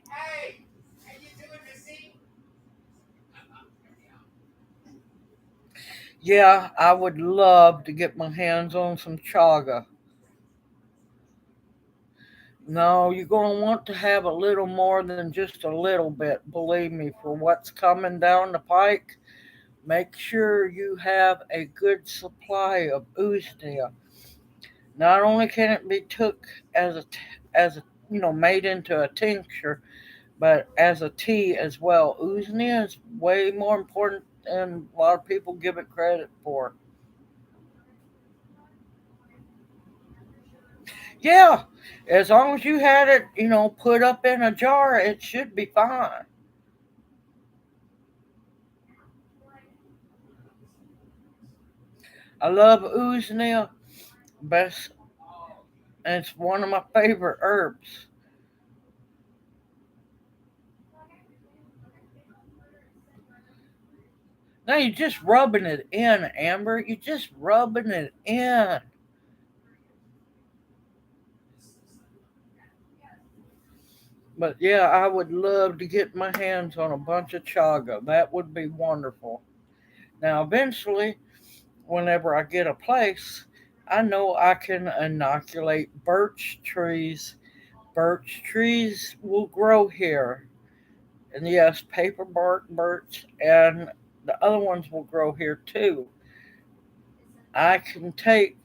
Hey, how you doing, Missy? Yeah, I would love to get my hands on some chaga. No, you're going to want to have a little more than just a little bit, believe me, for what's coming down the pike. Make sure you have a good supply of usnea. Not only can it be took as a made into a tincture, but as a tea as well. Usnea is way more important than a lot of people give it credit for. Yeah, as long as you had it, put up in a jar, it should be fine. I love usnea, best, and it's one of my favorite herbs. Now you're just rubbing it in, Amber. You're just rubbing it in. But yeah, I would love to get my hands on a bunch of chaga. That would be wonderful. Now, eventually, whenever I get a place, I know I can inoculate birch trees. Birch trees will grow here. And yes, paper bark birch and the other ones will grow here too. I can take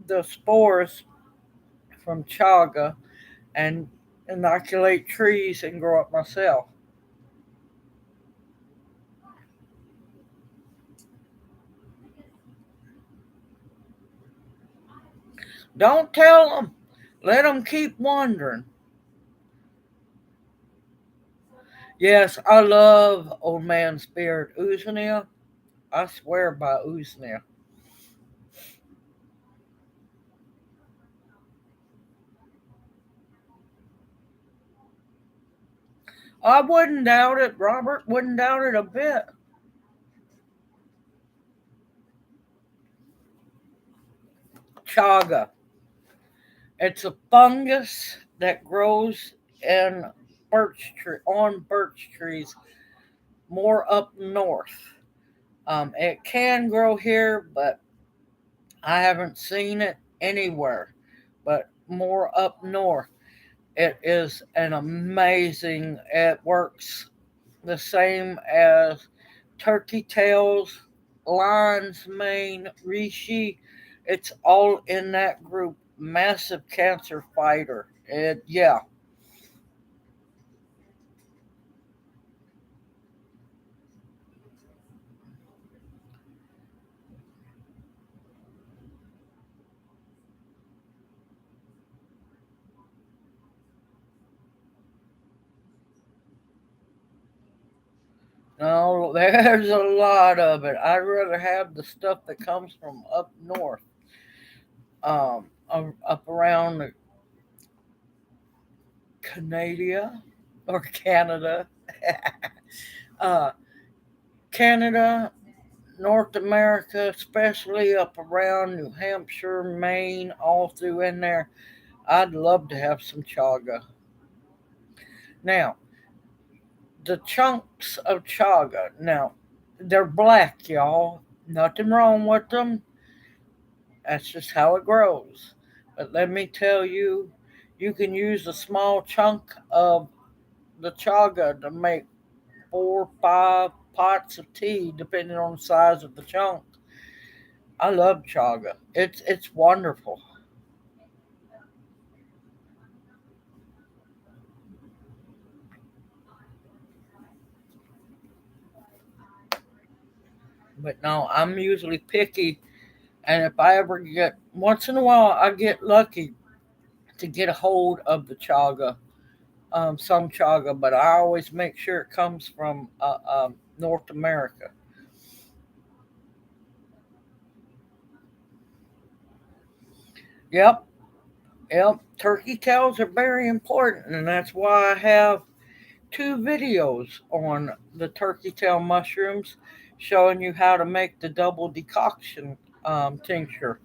the spores from chaga and inoculate trees and grow up myself. Don't tell them. Let them keep wondering. Yes, I love Old Man Spirit Ooznia. I swear by Ooznia. I wouldn't doubt it, Robert. Wouldn't doubt it a bit. Chaga. It's a fungus that grows in birch trees more up north. It can grow here, but I haven't seen it anywhere. But more up north, it is an amazing. It works the same as turkey tails, lion's mane, reishi. It's all in that group. Massive cancer fighter. Yeah. No, there's a lot of it. I'd rather have the stuff that comes from up north, up around Canada or Canada, uh, Canada, North America, especially up around New Hampshire, Maine, all through in there. I'd love to have some chaga. Now, the chunks of chaga. Now, they're black, y'all. Nothing wrong with them. That's just how it grows. But let me tell you, you can use a small chunk of the chaga to make 4 or 5 pots of tea, depending on the size of the chunk. I love chaga. It's wonderful. But no, I'm usually picky, and if I ever get once in a while, I get lucky to get a hold of the chaga, some chaga, but I always make sure it comes from North America. Yep, yep. Turkey tails are very important, and that's why I have 2 videos on the turkey tail mushrooms showing you how to make the double decoction tincture.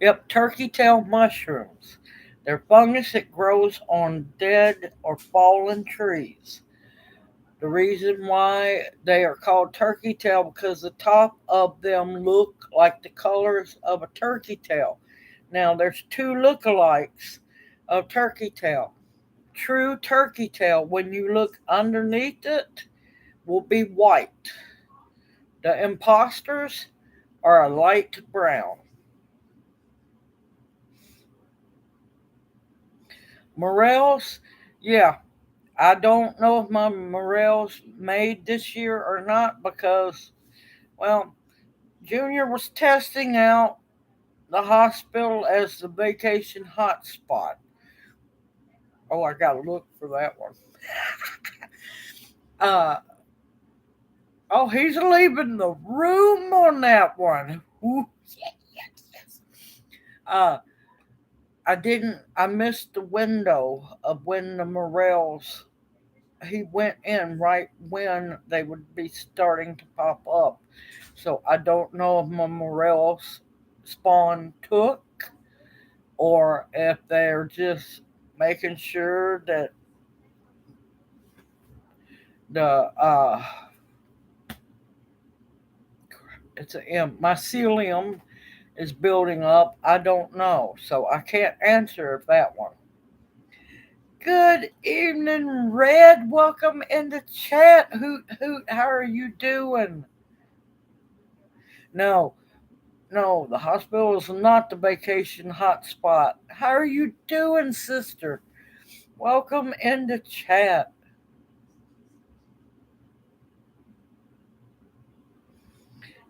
Yep, turkey tail mushrooms. They're fungus that grows on dead or fallen trees. The reason why they are called turkey tail because the top of them look like the colors of a turkey tail. Now there's 2 lookalikes of turkey tail. True turkey tail, when you look underneath it, will be white. The imposters are a light brown. Morels, yeah, I don't know if my morels made this year or not because, well, Junior was testing out the hospital as the vacation hotspot. Oh, I gotta look for that one. Uh, oh, he's leaving the room on that one. Ooh, yes. Uh, I missed the window of when the morels, he went in right when they would be starting to pop up. So I don't know if my morels spawn took or if they're just making sure that the it's a mycelium is building up. I don't know, so I can't answer that one. Good evening, Red. Welcome in the chat. Hoot hoot. How are you doing? No, no, the hospital is not the vacation hotspot. How are you doing, sister? Welcome in the chat.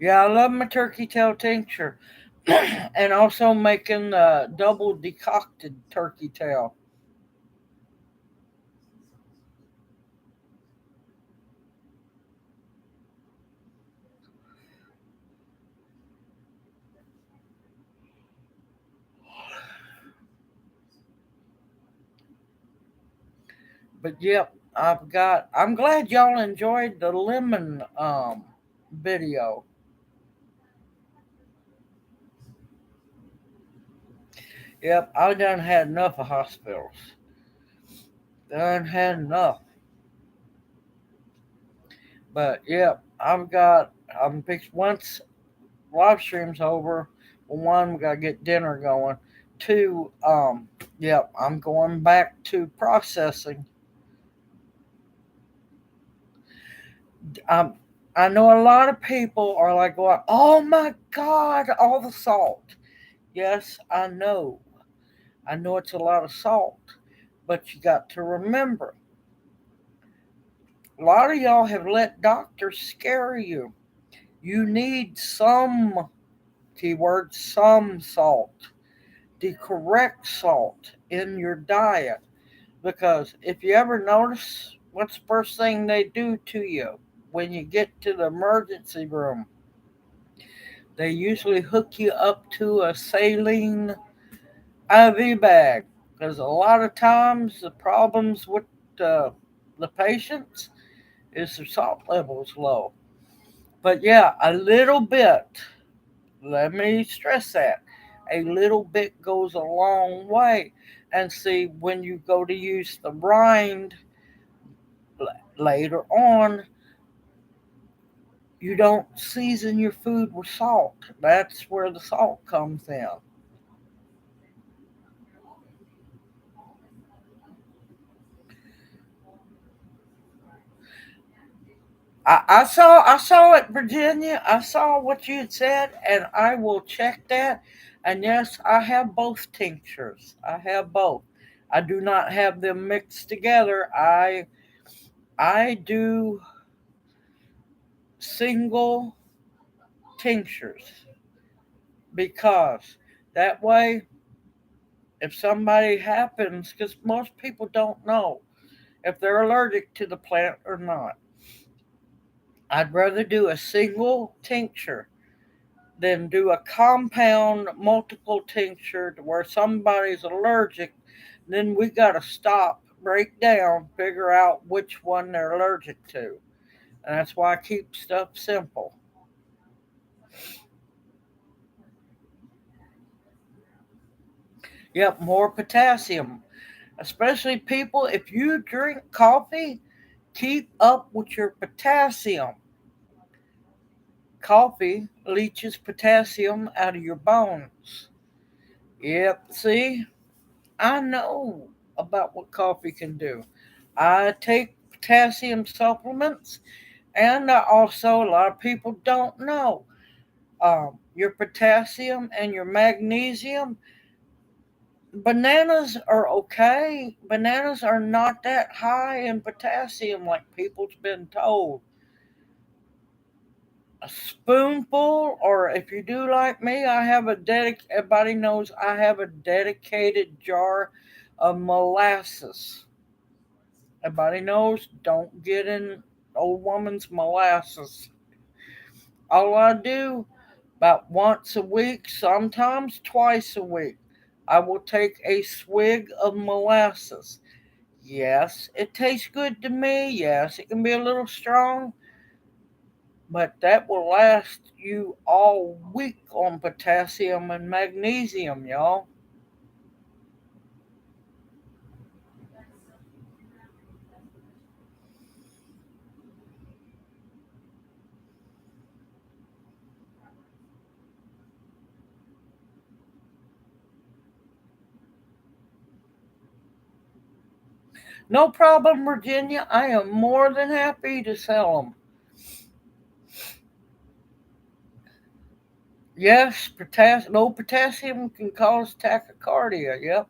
Yeah, I love my turkey tail tincture. And also making the double decocted turkey tail. But yep, I'm glad y'all enjoyed the lemon video. Yep, I done had enough of hospitals. Done had enough. But yep, I'm fixed once live stream's over. Well, one, we gotta get dinner going. Two, yep, I'm going back to processing. Um, I know a lot of people are like going, "Oh my God, all the salt." Yes, I know. I know it's a lot of salt, but you got to remember, a lot of y'all have let doctors scare you. You need some, keyword, some salt, the correct salt in your diet. Because if you ever notice, what's the first thing they do to you when you get to the emergency room? They usually hook you up to a saline IV bag. Because a lot of times the problems with the patients is their salt levels low. But yeah, a little bit, let me stress that, a little bit goes a long way. And see, when you go to use the rind later on, you don't season your food with salt. That's where the salt comes in. I saw it, Virginia. I saw what you had said, and I will check that. And yes, I have both tinctures. I have both. I do not have them mixed together. I do single tinctures because that way, if somebody happens, because most people don't know if they're allergic to the plant or not, I'd rather do a single tincture than do a compound multiple tincture to where somebody's allergic. Then we got to stop, break down, figure out which one they're allergic to. And that's why I keep stuff simple. Yep, more potassium. Especially people, if you drink coffee, keep up with your potassium. Coffee leaches potassium out of your bones. Yep, see, I know about what coffee can do. I take potassium supplements, and I also, a lot of people don't know, your potassium and your magnesium. Bananas are okay. Bananas are not that high in potassium like people's been told. A spoonful, or if you do like me, I have everybody knows I have a dedicated jar of molasses. Everybody knows, don't get in old woman's molasses. All I do, about once a week, sometimes twice a week, I will take a swig of molasses. Yes, it tastes good to me. Yes, it can be a little strong, but that will last you all week on potassium and magnesium, y'all. No problem, Virginia. I am more than happy to sell them. Yes, low potassium can cause tachycardia. Yep.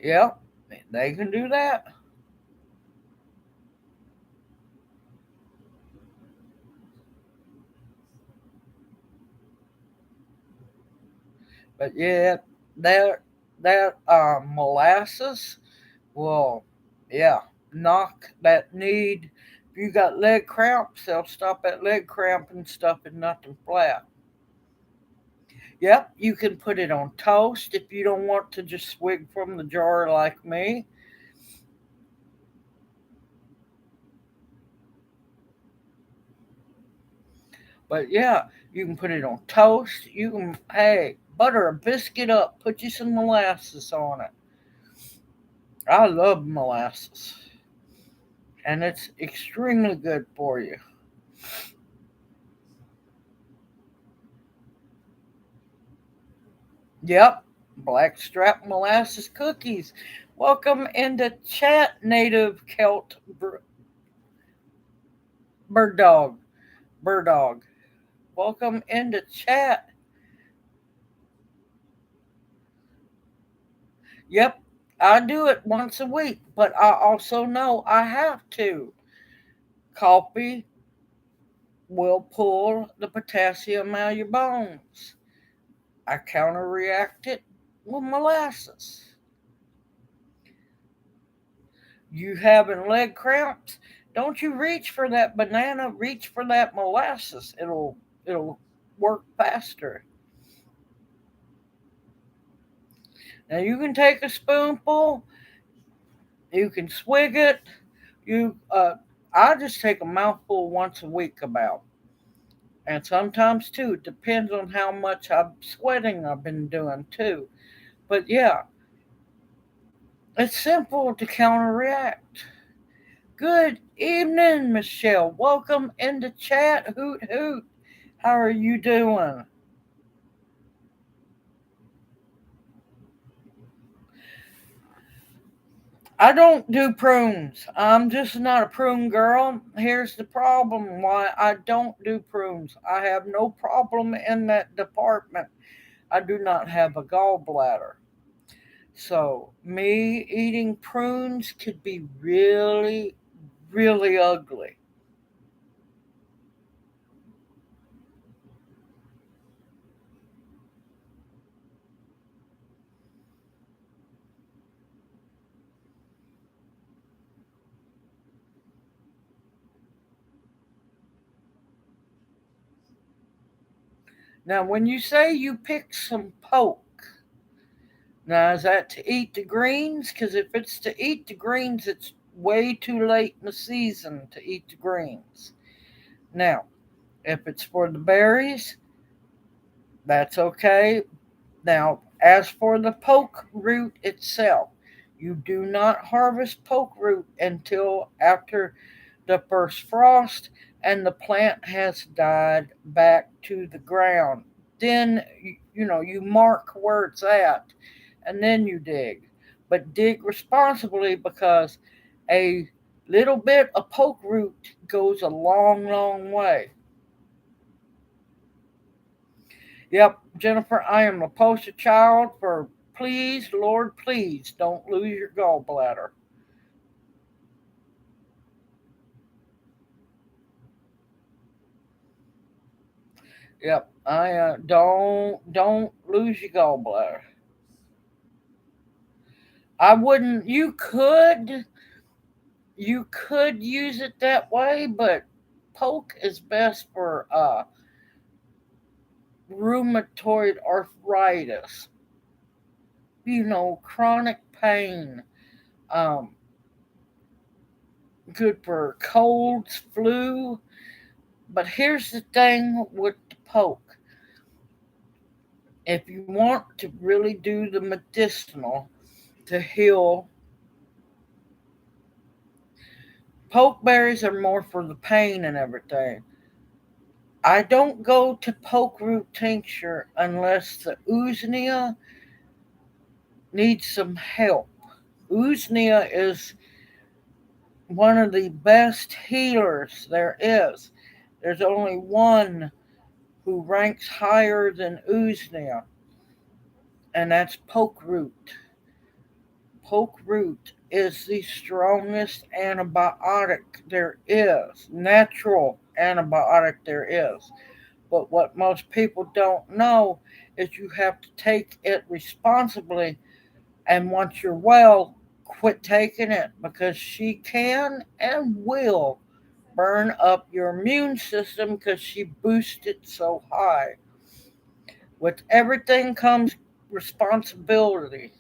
Yep, they can do that. But yeah, that molasses will, yeah, knock that need. If you got leg cramps, they'll stop that leg cramp and stuff in nothing flat. Yep, you can put it on toast if you don't want to just swig from the jar like me. But yeah, you can put it on toast. You can, hey, butter a biscuit up, put you some molasses on it. I love molasses, and it's extremely good for you. Yep, blackstrap molasses cookies. Welcome into chat, native Celt bird dog. Bird dog. Welcome into chat. Yep, I do it once a week, but I also know I have to. Coffee will pull the potassium out of your bones. I counter react it with molasses. You having leg cramps? Don't you reach for that banana, reach for that molasses. It'll work faster. Now you can take a spoonful, you can swig it. You I just take a mouthful once a week about. And sometimes too, it depends on how much I'm sweating I've been doing too. But yeah, it's simple to counteract. Good evening, Michelle. Welcome into chat. Hoot hoot. How are you doing? I don't do prunes. I'm just not a prune girl. Here's the problem why I don't do prunes. I have no problem in that department. I do not have a gallbladder. So, me eating prunes could be really, really ugly. Now, when you say you pick some poke, now is that to eat the greens? Because if it's to eat the greens, it's way too late in the season to eat the greens. Now, if it's for the berries, that's okay. Now, as for the poke root itself, you do not harvest poke root until after the first frost and the plant has died back to the ground. Then, you mark where it's at and then you dig. But dig responsibly because a little bit of poke root goes a long, long way. Yep, Jennifer, I am a poster child for please, Lord, please don't lose your gallbladder. Yep, I don't lose your gallbladder. I wouldn't. You could use it that way, but poke is best for rheumatoid arthritis. Chronic pain. Um, Good for colds, flu. But here's the thing with the poke. If you want to really do the medicinal to heal, pokeberries are more for the pain and everything. I don't go to poke root tincture unless the usnea needs some help. Usnea is one of the best healers there is. There's only one who ranks higher than usnea, and that's poke root. Poke root is the strongest antibiotic there is, natural antibiotic there is. But what most people don't know is you have to take it responsibly, and once you're well, quit taking it because she can and will burn up your immune system because she boosts it so high. With everything comes responsibility.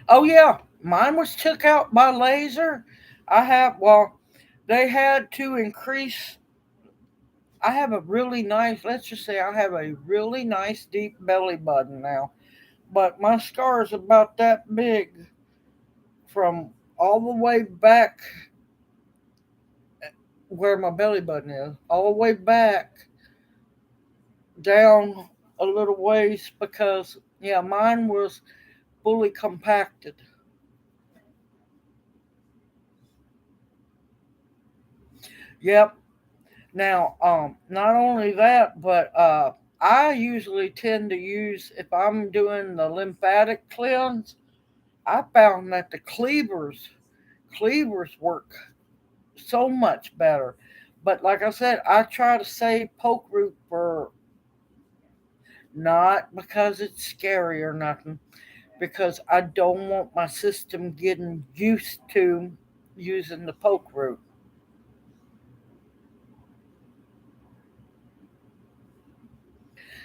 Oh yeah, mine was took out by laser. They had to increase. I have a really nice, let's just say I have a really nice deep belly button now, but my scar is about that big from all the way back where my belly button is, all the way back down a little ways because, yeah, mine was fully compacted. Yep. Now, not only that, but I usually tend to use, if I'm doing the lymphatic cleanse, I found that the cleavers work so much better. But like I said, I try to save poke root for not because it's scary or nothing, because I don't want my system getting used to using the poke root.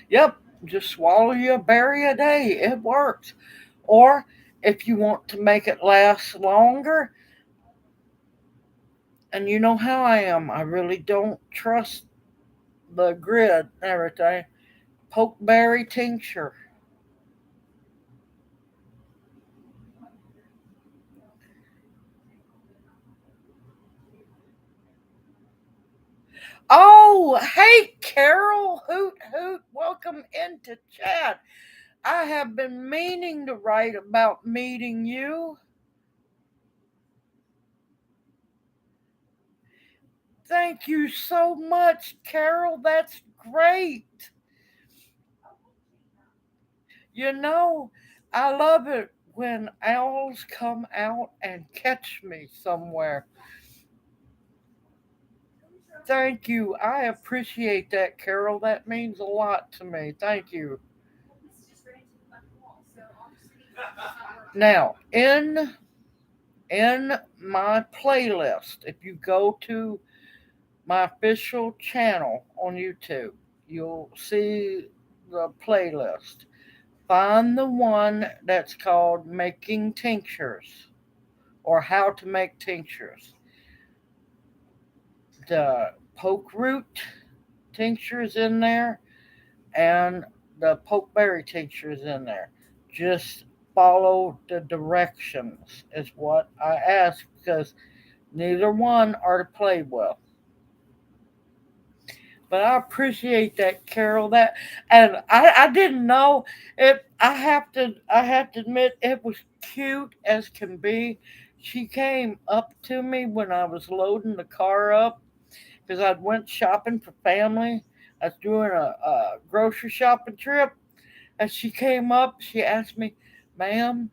Yep, just swallow you a berry a day. It works. Or if you want to make it last longer, and you know how I am, I really don't trust the grid and everything. Pokeberry tincture. Oh, hey, Carol. Hoot, hoot. Welcome into chat. I have been meaning to write about meeting you. Thank you so much, Carol. That's great. You know, I love it when owls come out and catch me somewhere. Thank you. I appreciate that, Carol. That means a lot to me. Thank you. Now, in my playlist, if you go to my official channel on YouTube, you'll see the playlist. Find the one that's called Making Tinctures or How to Make Tinctures. The poke root tincture is in there and the pokeberry tincture is in there. Just follow the directions, is what I ask because neither one are to play with. But I appreciate that, Carol. That and I didn't know it. I have to admit it was cute as can be. She came up to me when I was loading the car up because I went shopping for family. I was doing a grocery shopping trip, and she came up. She asked me, "Ma'am,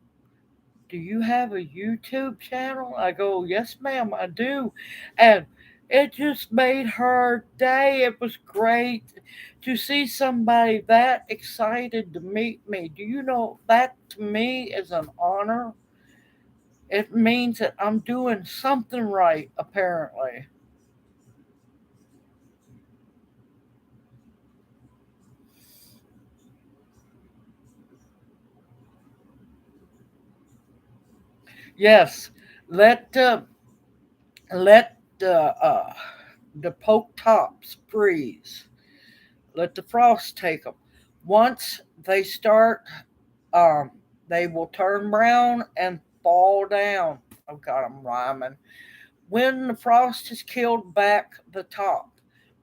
do you have a YouTube channel?" I go, "Yes, ma'am, I do." And it just made her day. It was great to see somebody that excited to meet me. Do you know that to me is an honor? It means that I'm doing something right, apparently. Yes, let let the poke tops freeze. Let the frost take them. Once they start, um, they will turn brown and fall down. Oh God, I'm rhyming. When the frost has killed back the top,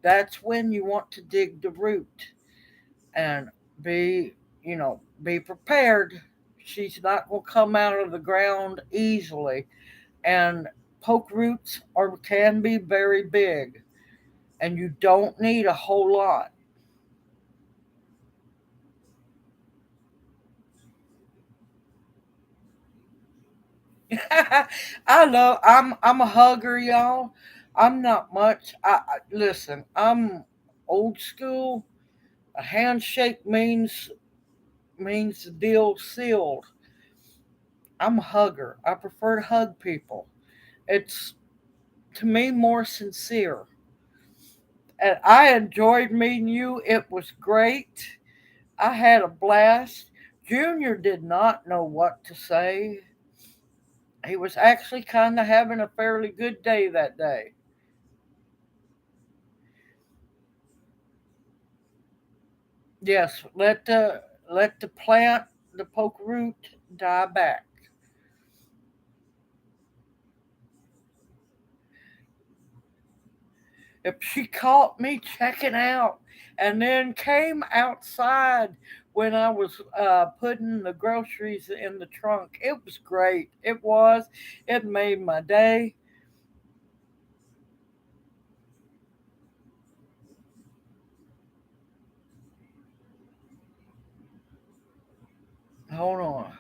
that's when you want to dig the root and be be prepared. She's not going to come out of the ground easily. And poke roots can be very big, and you don't need a whole lot. I'm a hugger, y'all. I'm not much. Listen, I'm old school. A handshake means the deal sealed. I'm a hugger. I prefer to hug people. It's to me more sincere. And I enjoyed meeting you. It was great. I had a blast. Junior did not know what to say. He was actually kind of having a fairly good day that day. Yes, let the plant, the poke root, die back. If she caught me checking out and then came outside when I was putting the groceries in the trunk, it was great. It was. It made my day. Hold on.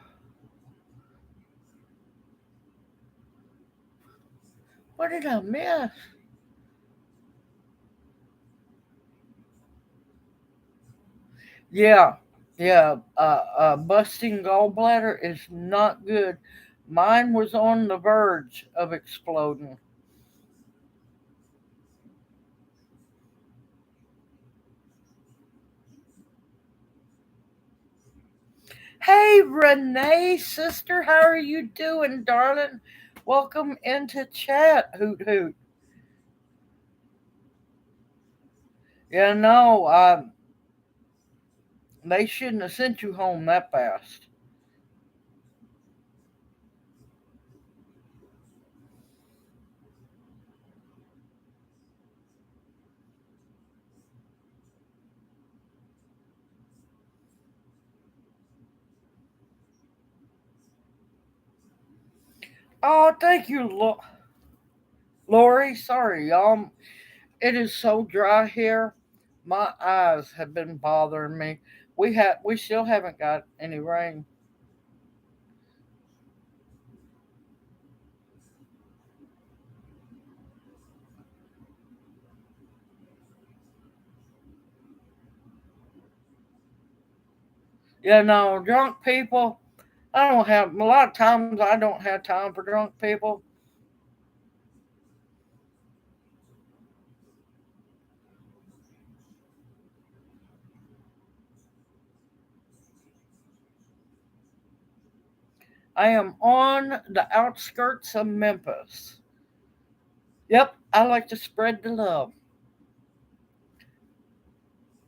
What did I miss? Yeah, yeah. Busting gallbladder is not good. Mine was on the verge of exploding. Hey, Renee, sister, how are you doing, darling? Welcome into chat, hoot hoot. Yeah, no, they shouldn't have sent you home that fast. Oh, thank you, Lori. Sorry, y'all. It is so dry here. My eyes have been bothering me. We still haven't got any rain. Yeah, no, drunk people. I don't have a lot of times. I don't have time for drunk people. I am on the outskirts of Memphis. Yep, I like to spread the love.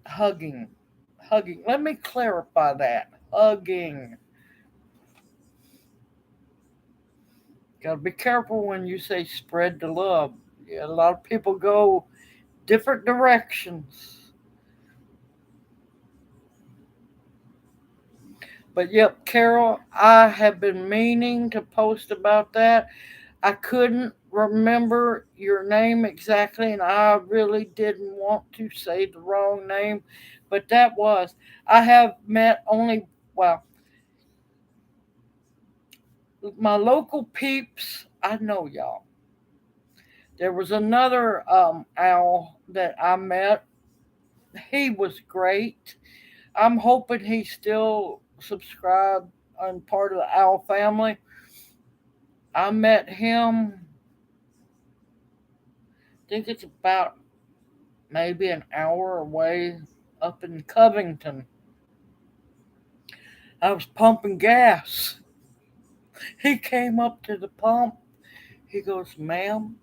Hugging. Hugging. Let me clarify that. Hugging. Gotta be careful when you say spread the love. Yeah, a lot of people go different directions. But yep, Carol, I have been meaning to post about that. I couldn't remember your name exactly, and I really didn't want to say the wrong name, but that was. I have met only, well, my local peeps. I know y'all. There was another owl that I met. He was great. I'm hoping he's still subscribed and part of the owl family. I met him, I think it's about maybe an hour away up in Covington. I was pumping gas. He came up to the pump. He goes, "Ma'am,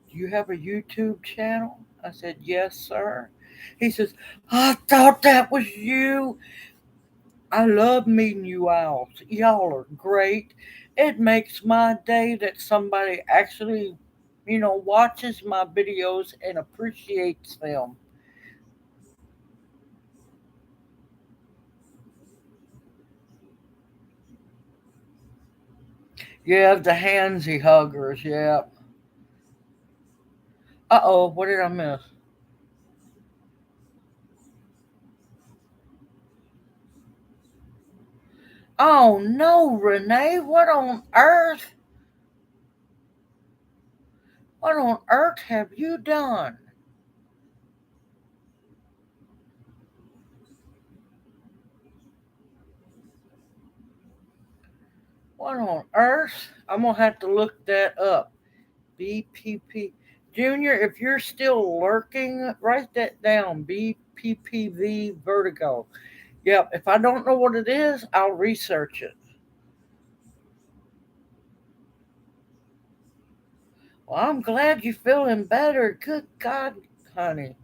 do you have a YouTube channel?" I said, "Yes, sir." He says, "I thought that was you. I love meeting you owls. Y'all are great. It makes my day that somebody actually, watches my videos and appreciates them." Yeah, the handsy huggers. Yeah. Uh-oh, what did I miss? Oh no, Renee, what on earth have you done? What on earth? I'm gonna have to look that up. BPP. Junior, if you're still lurking, write that down. BPPV vertigo. Yep, if I don't know what it is, I'll research it. Well, I'm glad you're feeling better. Good God, honey.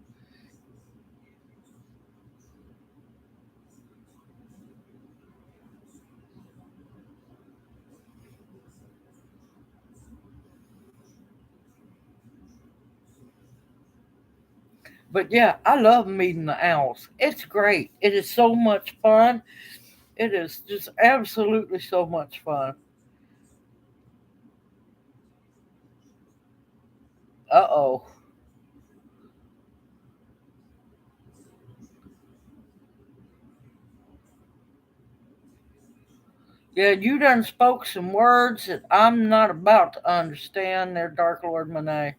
But yeah, I love meeting the owls. It's great. It is so much fun. It is just absolutely so much fun. Uh oh. Yeah, you done spoke some words that I'm not about to understand there, Dark Lord Monet.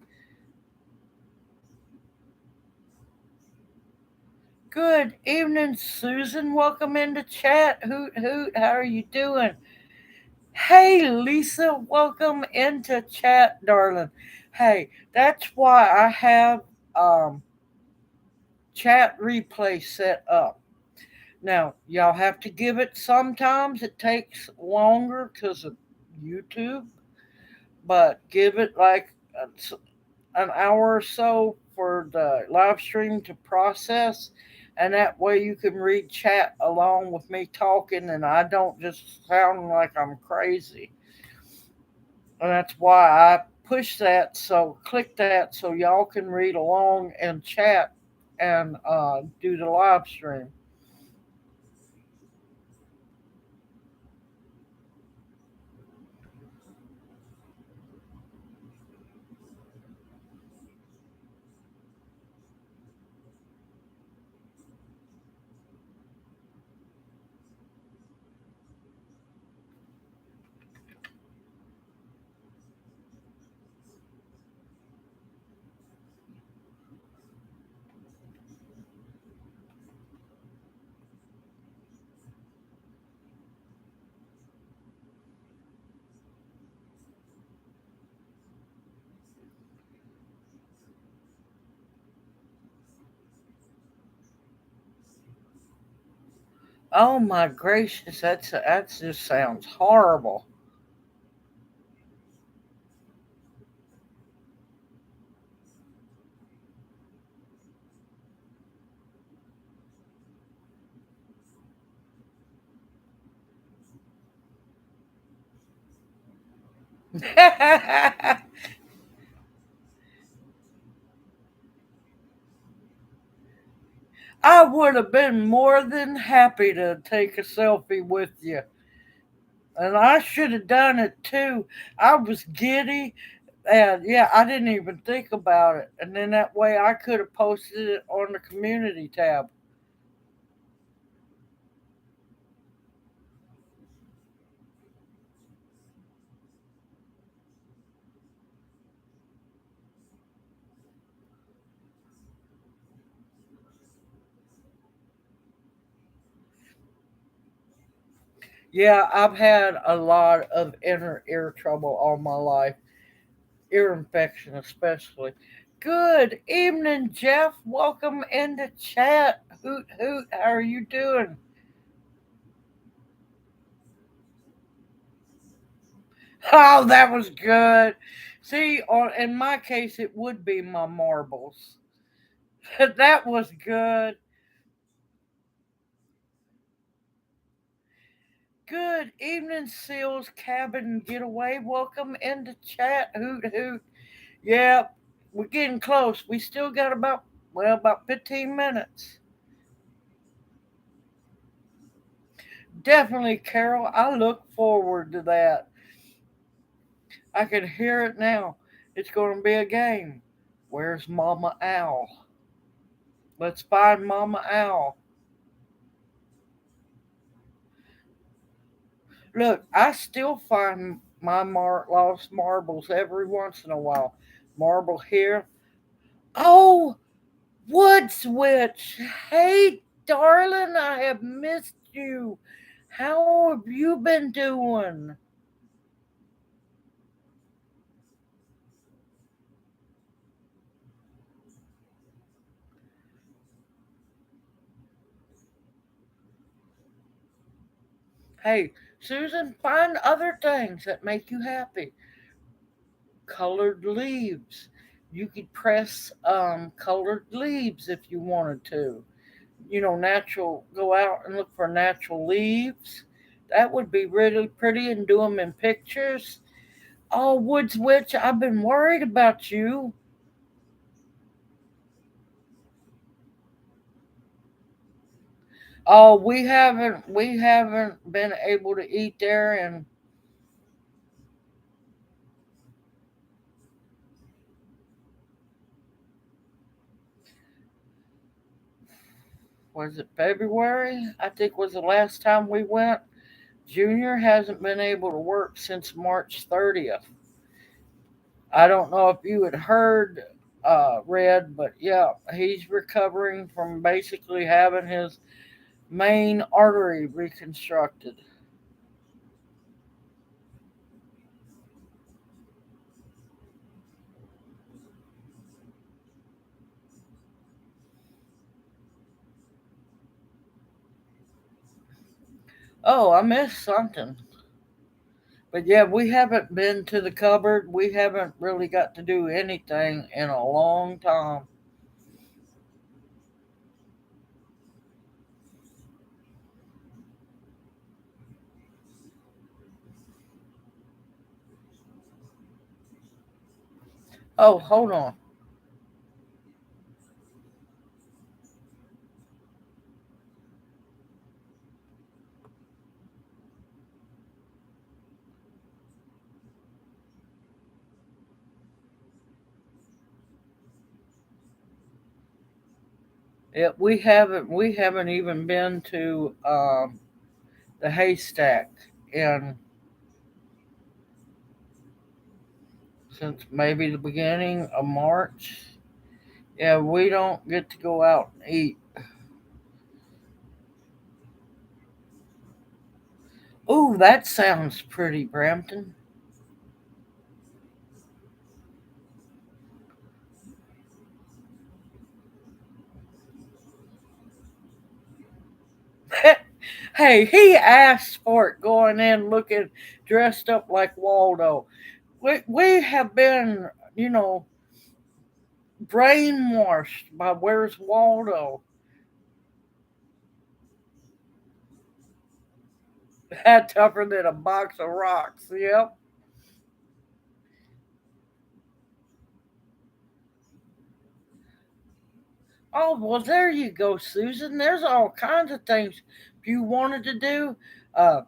Good evening, Susan. Welcome into chat. Hoot hoot. How are you doing? Hey, Lisa. Welcome into chat, darling. Hey, that's why I have um chat replay set up. Now, y'all have to give it sometimes. It takes longer because of YouTube, but give it like an hour or so for the live stream to process. And that way you can read chat along with me talking, and I don't just sound like I'm crazy. And that's why I push that. So click that so y'all can read along and chat and do the live stream. Oh my gracious, that just sounds horrible. I would have been more than happy to take a selfie with you. And I should have done it too. I was giddy. And yeah, I didn't even think about it. And then that way I could have posted it on the community tab. Yeah, I've had a lot of inner ear trouble all my life, ear infection especially. Good evening, Jeff. Welcome into chat. Hoot hoot. How are you doing? Oh, that was good. See, in my case, it would be my marbles. That was good. Good evening, Seals Cabin Getaway. Welcome into chat. Hoot hoot. Yeah, we're getting close. We still got about 15 minutes. Definitely, Carol. I look forward to that. I can hear it now. It's going to be a game. Where's Mama Owl? Let's find Mama Owl. Look, I still find my lost marbles every once in a while. Marble here. Oh, Woods Witch. Hey, darling, I have missed you. How have you been doing? Hey, Susan, find other things that make you happy. Colored leaves. You could press colored leaves if you wanted to. Natural, go out and look for natural leaves. That would be really pretty and do them in pictures. Oh, Woods Witch, I've been worried about you. Oh, we haven't been able to eat there, and was it February? I think was the last time we went. Junior hasn't been able to work since March 30th. I don't know if you had heard, Red, but yeah, he's recovering from basically having his main artery reconstructed. Oh, I missed something. But yeah, we haven't been to the cupboard. We haven't really got to do anything in a long time. Oh, hold on. Yeah, we haven't even been to the haystack in since maybe the beginning of March. Yeah, we don't get to go out and eat. Ooh, that sounds pretty, Brampton. Hey, he asked for it going in looking dressed up like Waldo. We have been, you know, brainwashed by Where's Waldo. Had tougher than a box of rocks. Yep. Oh, well, there you go, Susan. There's all kinds of things if you wanted to do. Uh,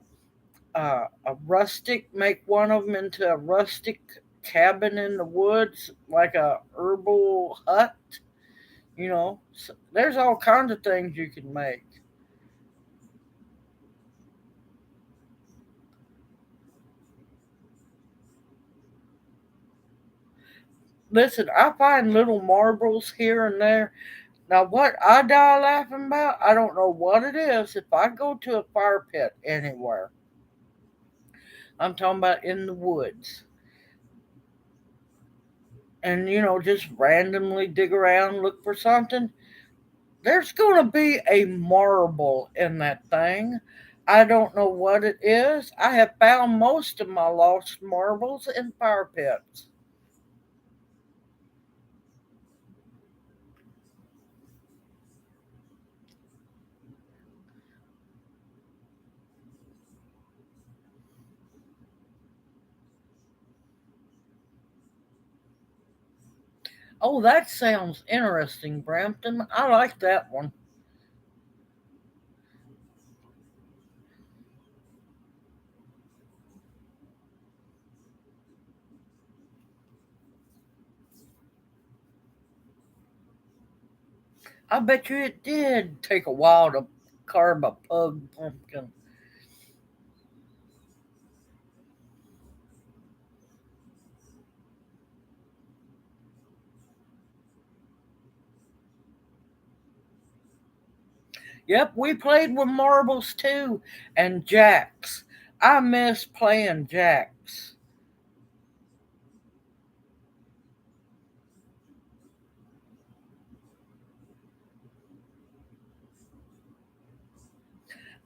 make one of them into a rustic cabin in the woods, like a herbal hut. There's all kinds of things you can make. Listen, I find little marbles here and there. Now, what I die laughing about, I don't know what it is. If I go to a fire pit anywhere, I'm talking about in the woods, and just randomly dig around, look for something, there's going to be a marble in that thing. I don't know what it is. I have found most of my lost marbles in fire pits. Oh, that sounds interesting, Brampton. I like that one. I bet you it did take a while to carve a pug pumpkin. Yep, we played with marbles too and jacks. I miss playing jacks.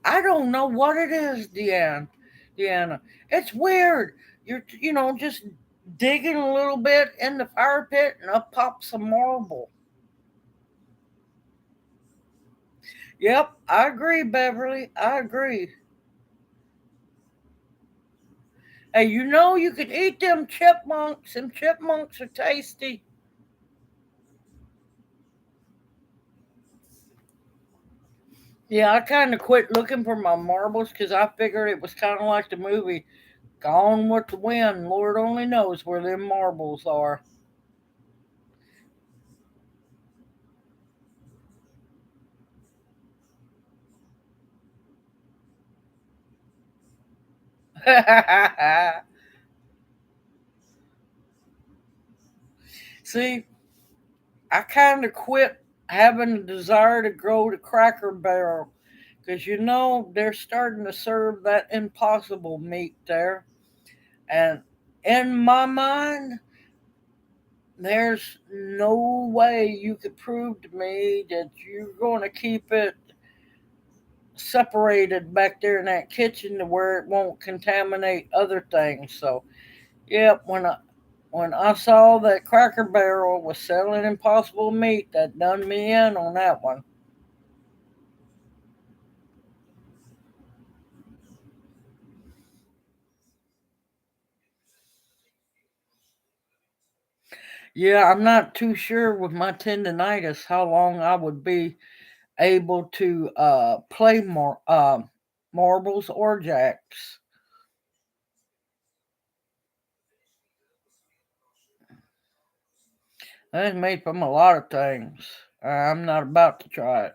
I don't know what it is, Deanna. It's weird. You're just digging a little bit in the fire pit and up pops a marble. Yep, I agree, Beverly. I agree. Hey, you can eat them chipmunks. Them chipmunks are tasty. Yeah, I kind of quit looking for my marbles because I figured it was kind of like the movie Gone with the Wind. Lord only knows where them marbles are. See, I kind of quit having a desire to grow the Cracker Barrel because they're starting to serve that impossible meat there. And in my mind, there's no way you could prove to me that you're going to keep it separated back there in that kitchen to where it won't contaminate other things. So, yep, when I saw that Cracker Barrel was selling impossible meat, that done me in on that one. Yeah, I'm not too sure with my tendonitis how long I would be able to play more marbles or jacks. That's made from a lot of things. I'm not about to try it.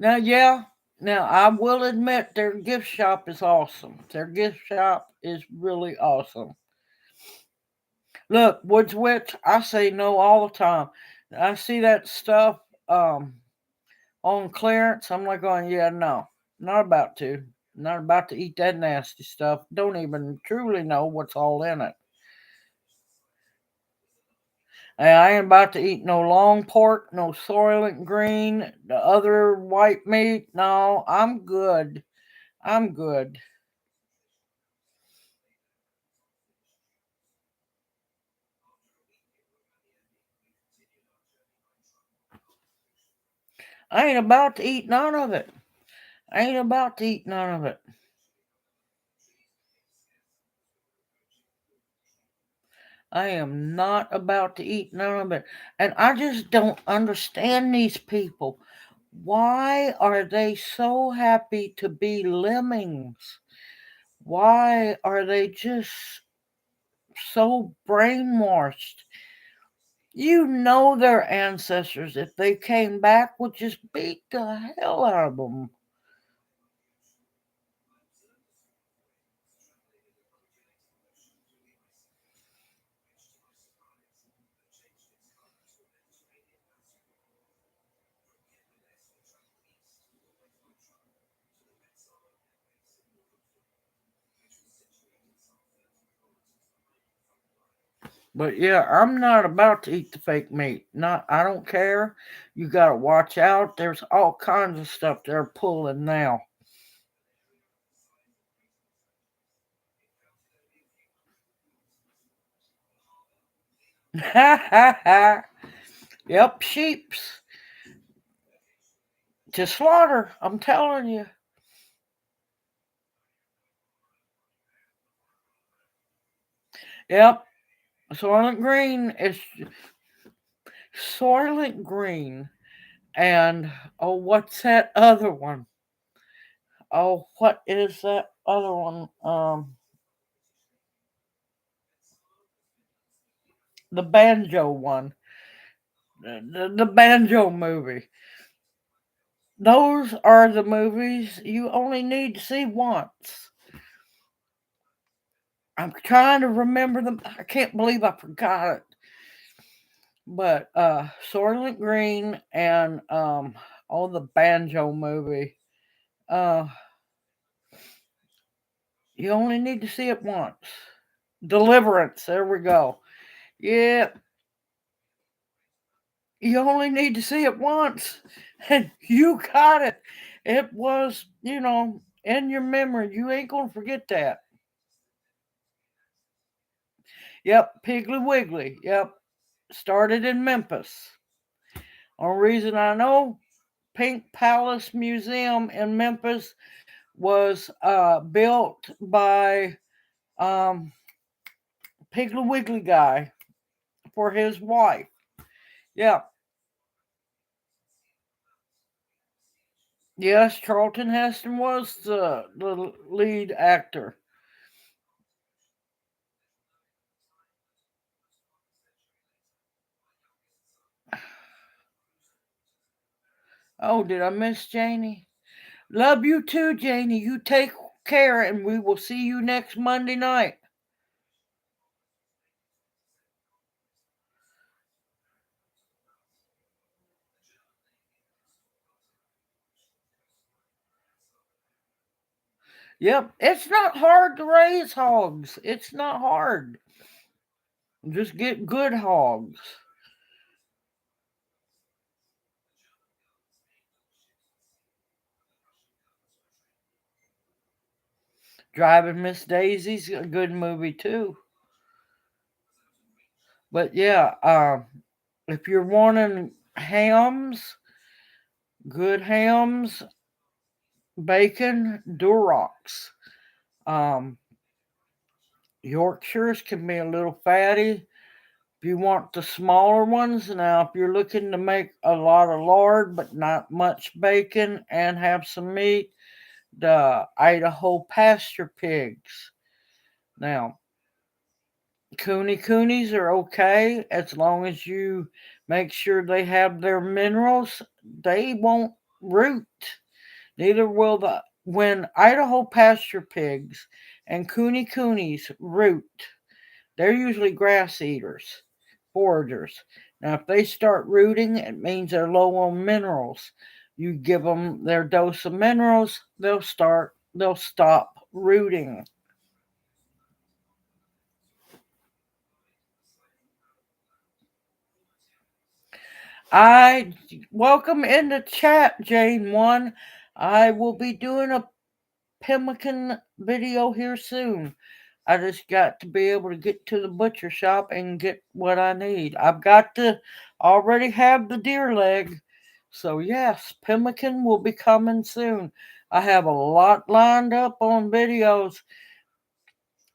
Now, yeah, now I will admit their gift shop is awesome. Their gift shop is really awesome. Look, Woods Witch, I say no all the time. I see that stuff on clearance. I'm like going, yeah, no, not about to. Not about to eat that nasty stuff. Don't even truly know what's all in it. And I ain't about to eat no long pork, no soylent green, the other white meat. No, I'm good. I'm good. I ain't about to eat none of it. I ain't about to eat none of it. I am not about to eat none of it. And I just don't understand these people. Why are they so happy to be lemmings? Why are they just so brainwashed? Their ancestors, if they came back, would just beat the hell out of them. But yeah, I'm not about to eat the fake meat. Not, I don't care. You gotta watch out. There's all kinds of stuff they're pulling now. Yep, sheeps to slaughter. I'm telling you. Yep, Soylent Green is Soylent Green, and oh, what's that other one? Oh, what is that other one? The banjo one, the banjo movie. Those are the movies you only need to see once. I'm trying to remember them. I can't believe I forgot it. But Soylent Green and oh, the banjo movie. Uh, you only need to see it once. Deliverance. There we go. Yeah, you only need to see it once, and you got it. It was, in your memory. You ain't gonna forget that. Yep, Piggly Wiggly. Yep, started in Memphis. Only reason I know Pink Palace Museum in Memphis was built by um, Piggly Wiggly guy for his wife. Yeah, yes, Charlton Heston was the lead actor. Oh, did I miss Janie? Love you too, Janie. You take care, and we will see you next Monday night. Yep, it's not hard to raise hogs. It's not hard. Just get good hogs. Driving Miss Daisy's a good movie too. But yeah, if you're wanting hams, good hams, bacon, Durocs. Um, Yorkshires can be a little fatty. If you want the smaller ones, now if you're looking to make a lot of lard but not much bacon and have some meat, the Idaho pasture pigs. Now, coonies are okay as long as you make sure they have their minerals. They won't root. Neither will the when Idaho pasture pigs and coonies root. They're usually grass eaters, foragers. Now, if they start rooting, it means they're low on minerals. You give them their dose of minerals, they'll stop rooting. I welcome in the chat, Jane One. I will be doing a pemmican video here soon. I just got to be able to get to the butcher shop and get what I need. I've got to already have the deer leg. So yes, pemmican will be coming soon. I have a lot lined up on videos.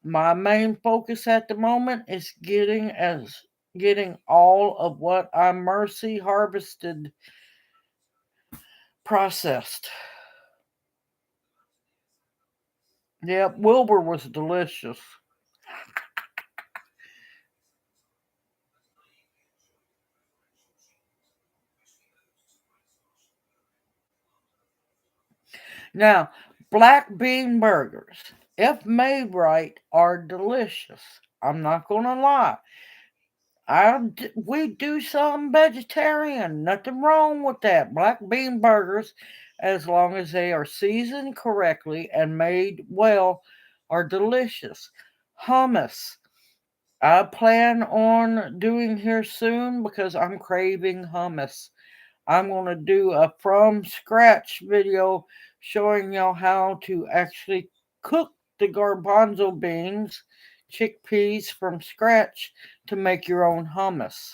My main focus at the moment is getting all of what I mercy harvested processed. Yep, Wilbur was delicious. Now, black bean burgers, if made right, are delicious. I'm not going to lie. We do some vegetarian. Nothing wrong with that. Black bean burgers, as long as they are seasoned correctly and made well, are delicious. Hummus. I plan on doing here soon because I'm craving hummus. I'm going to do a from scratch video showing y'all how to actually cook the garbanzo beans, chickpeas from scratch to make your own hummus.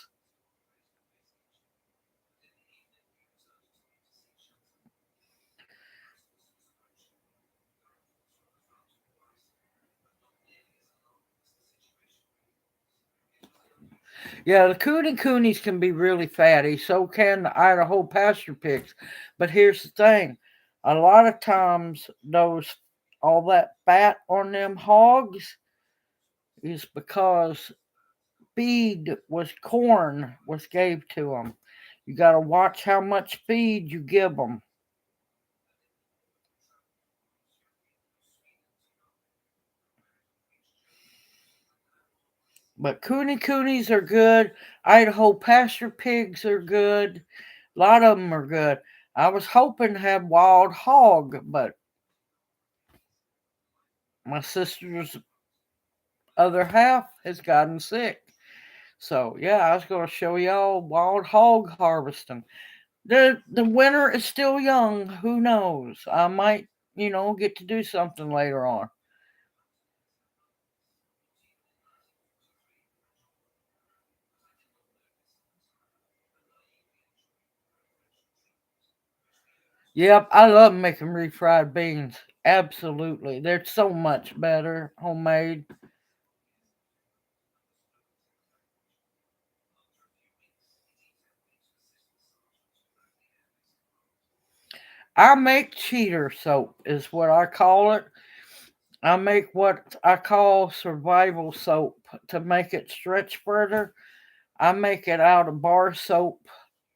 Yeah, the coonies can be really fatty. So can the Idaho pasture pigs. But here's the thing: a lot of times, those all that fat on them hogs is because feed was corn was gave to them. You got to watch how much feed you give them. But coonies are good. Idaho pasture pigs are good. A lot of them are good. I was hoping to have wild hog, but my sister's other half has gotten sick. So yeah, I was going to show y'all wild hog harvesting. The winter is still young. Who knows? I might get to do something later on. Yep, I love making refried beans. Absolutely, they're so much better homemade. I make cheater soap, is what I call it. I make what I call survival soap to make it stretch further. I make it out of bar soap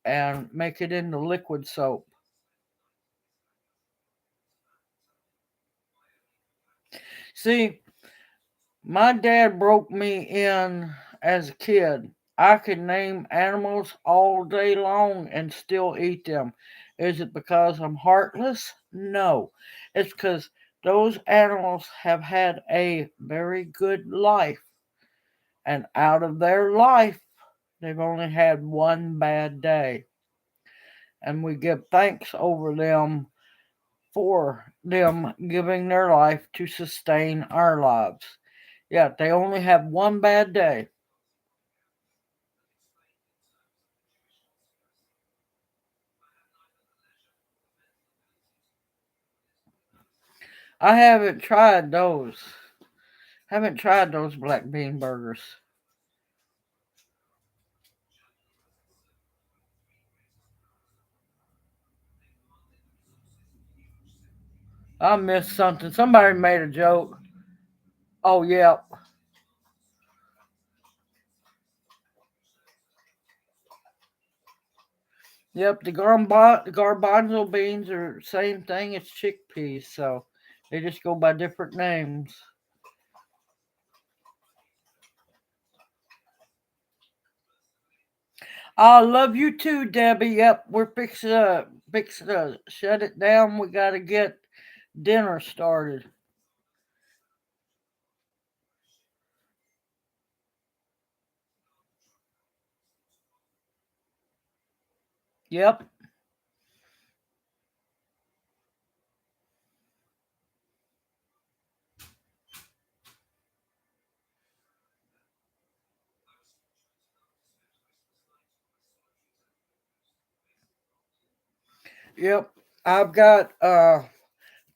and make it into liquid soap. See, my dad broke me in as a kid. I could name animals all day long and still eat them. Is it because I'm heartless? No. It's because those animals have had a very good life. And out of their life, they've only had one bad day. And we give thanks over them for them giving their life to sustain our lives. Yeah, they only have one bad day. I haven't tried those. Haven't tried those black bean burgers. I missed something. Somebody made a joke. Oh yeah. Yep, the garbanzo beans are same thing as chickpeas, so they just go by different names. I love you too, Debbie. Yep, we're fixing to shut it down. We gotta get dinner started. Yep, yep. I've got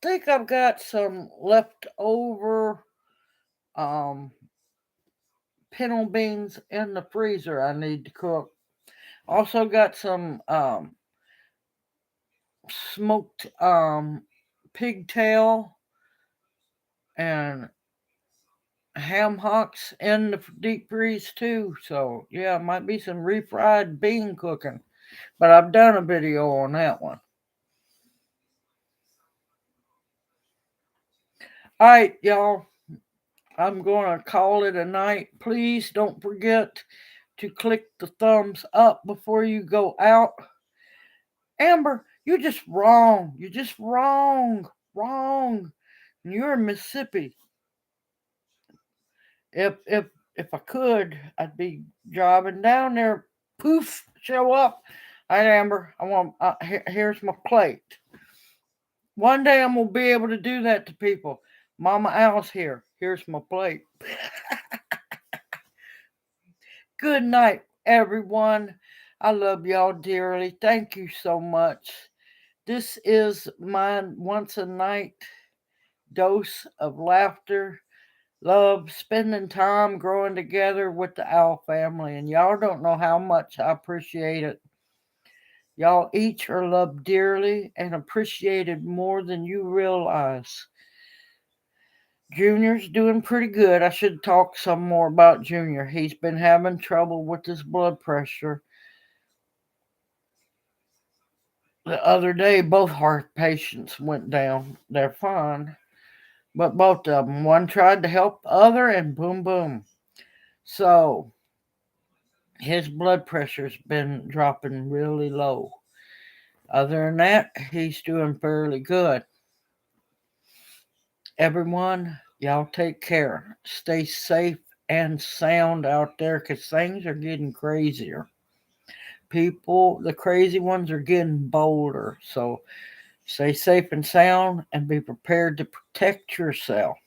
think I've got some leftover um pinto beans in the freezer I need to cook. Also got some smoked pigtail and ham hocks in the deep freeze too. So yeah, might be some refried bean cooking. But I've done a video on that one. All right, y'all. I'm gonna call it a night. Please don't forget to click the thumbs up before you go out. Amber, you're just wrong. You're just wrong. Wrong. You're in Mississippi. If I could, I'd be driving down there. Poof, show up. All right, Amber. I want. Here's my plate. One day I'm gonna be able to do that to people. Mama Al's here. Here's my plate. Good night, everyone. I love y'all dearly. Thank you so much. This is my once a night dose of laughter. Love spending time growing together with the Owl family, and y'all don't know how much I appreciate it. Y'all each are loved dearly and appreciated more than you realize. Junior's doing pretty good. I should talk some more about Junior. He's been having trouble with his blood pressure. The other day, both heart patients went down. They're fine, but both of them. One tried to help the other, and boom, boom. So his blood pressure's been dropping really low. Other than that, he's doing fairly good. Everyone, y'all take care. Stay safe and sound out there because things are getting crazier. People, the crazy ones, are getting bolder. So stay safe and sound and be prepared to protect yourself.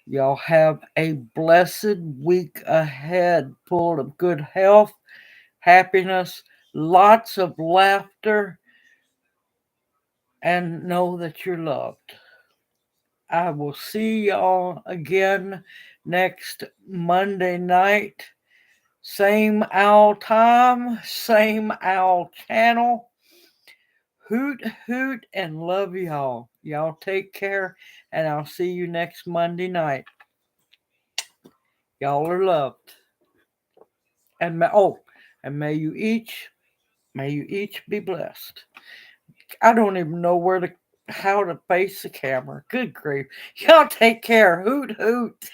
Y'all have a blessed week ahead full of good health, happiness, lots of laughter, and know that you're loved. I will see y'all again next Monday night. Same owl time, same owl channel. Hoot, hoot, and love y'all. Y'all take care, and I'll see you next Monday night. Y'all are loved. And may you each be blessed. I don't even know how to face the camera. Good grief. Y'all take care. Hoot, hoot.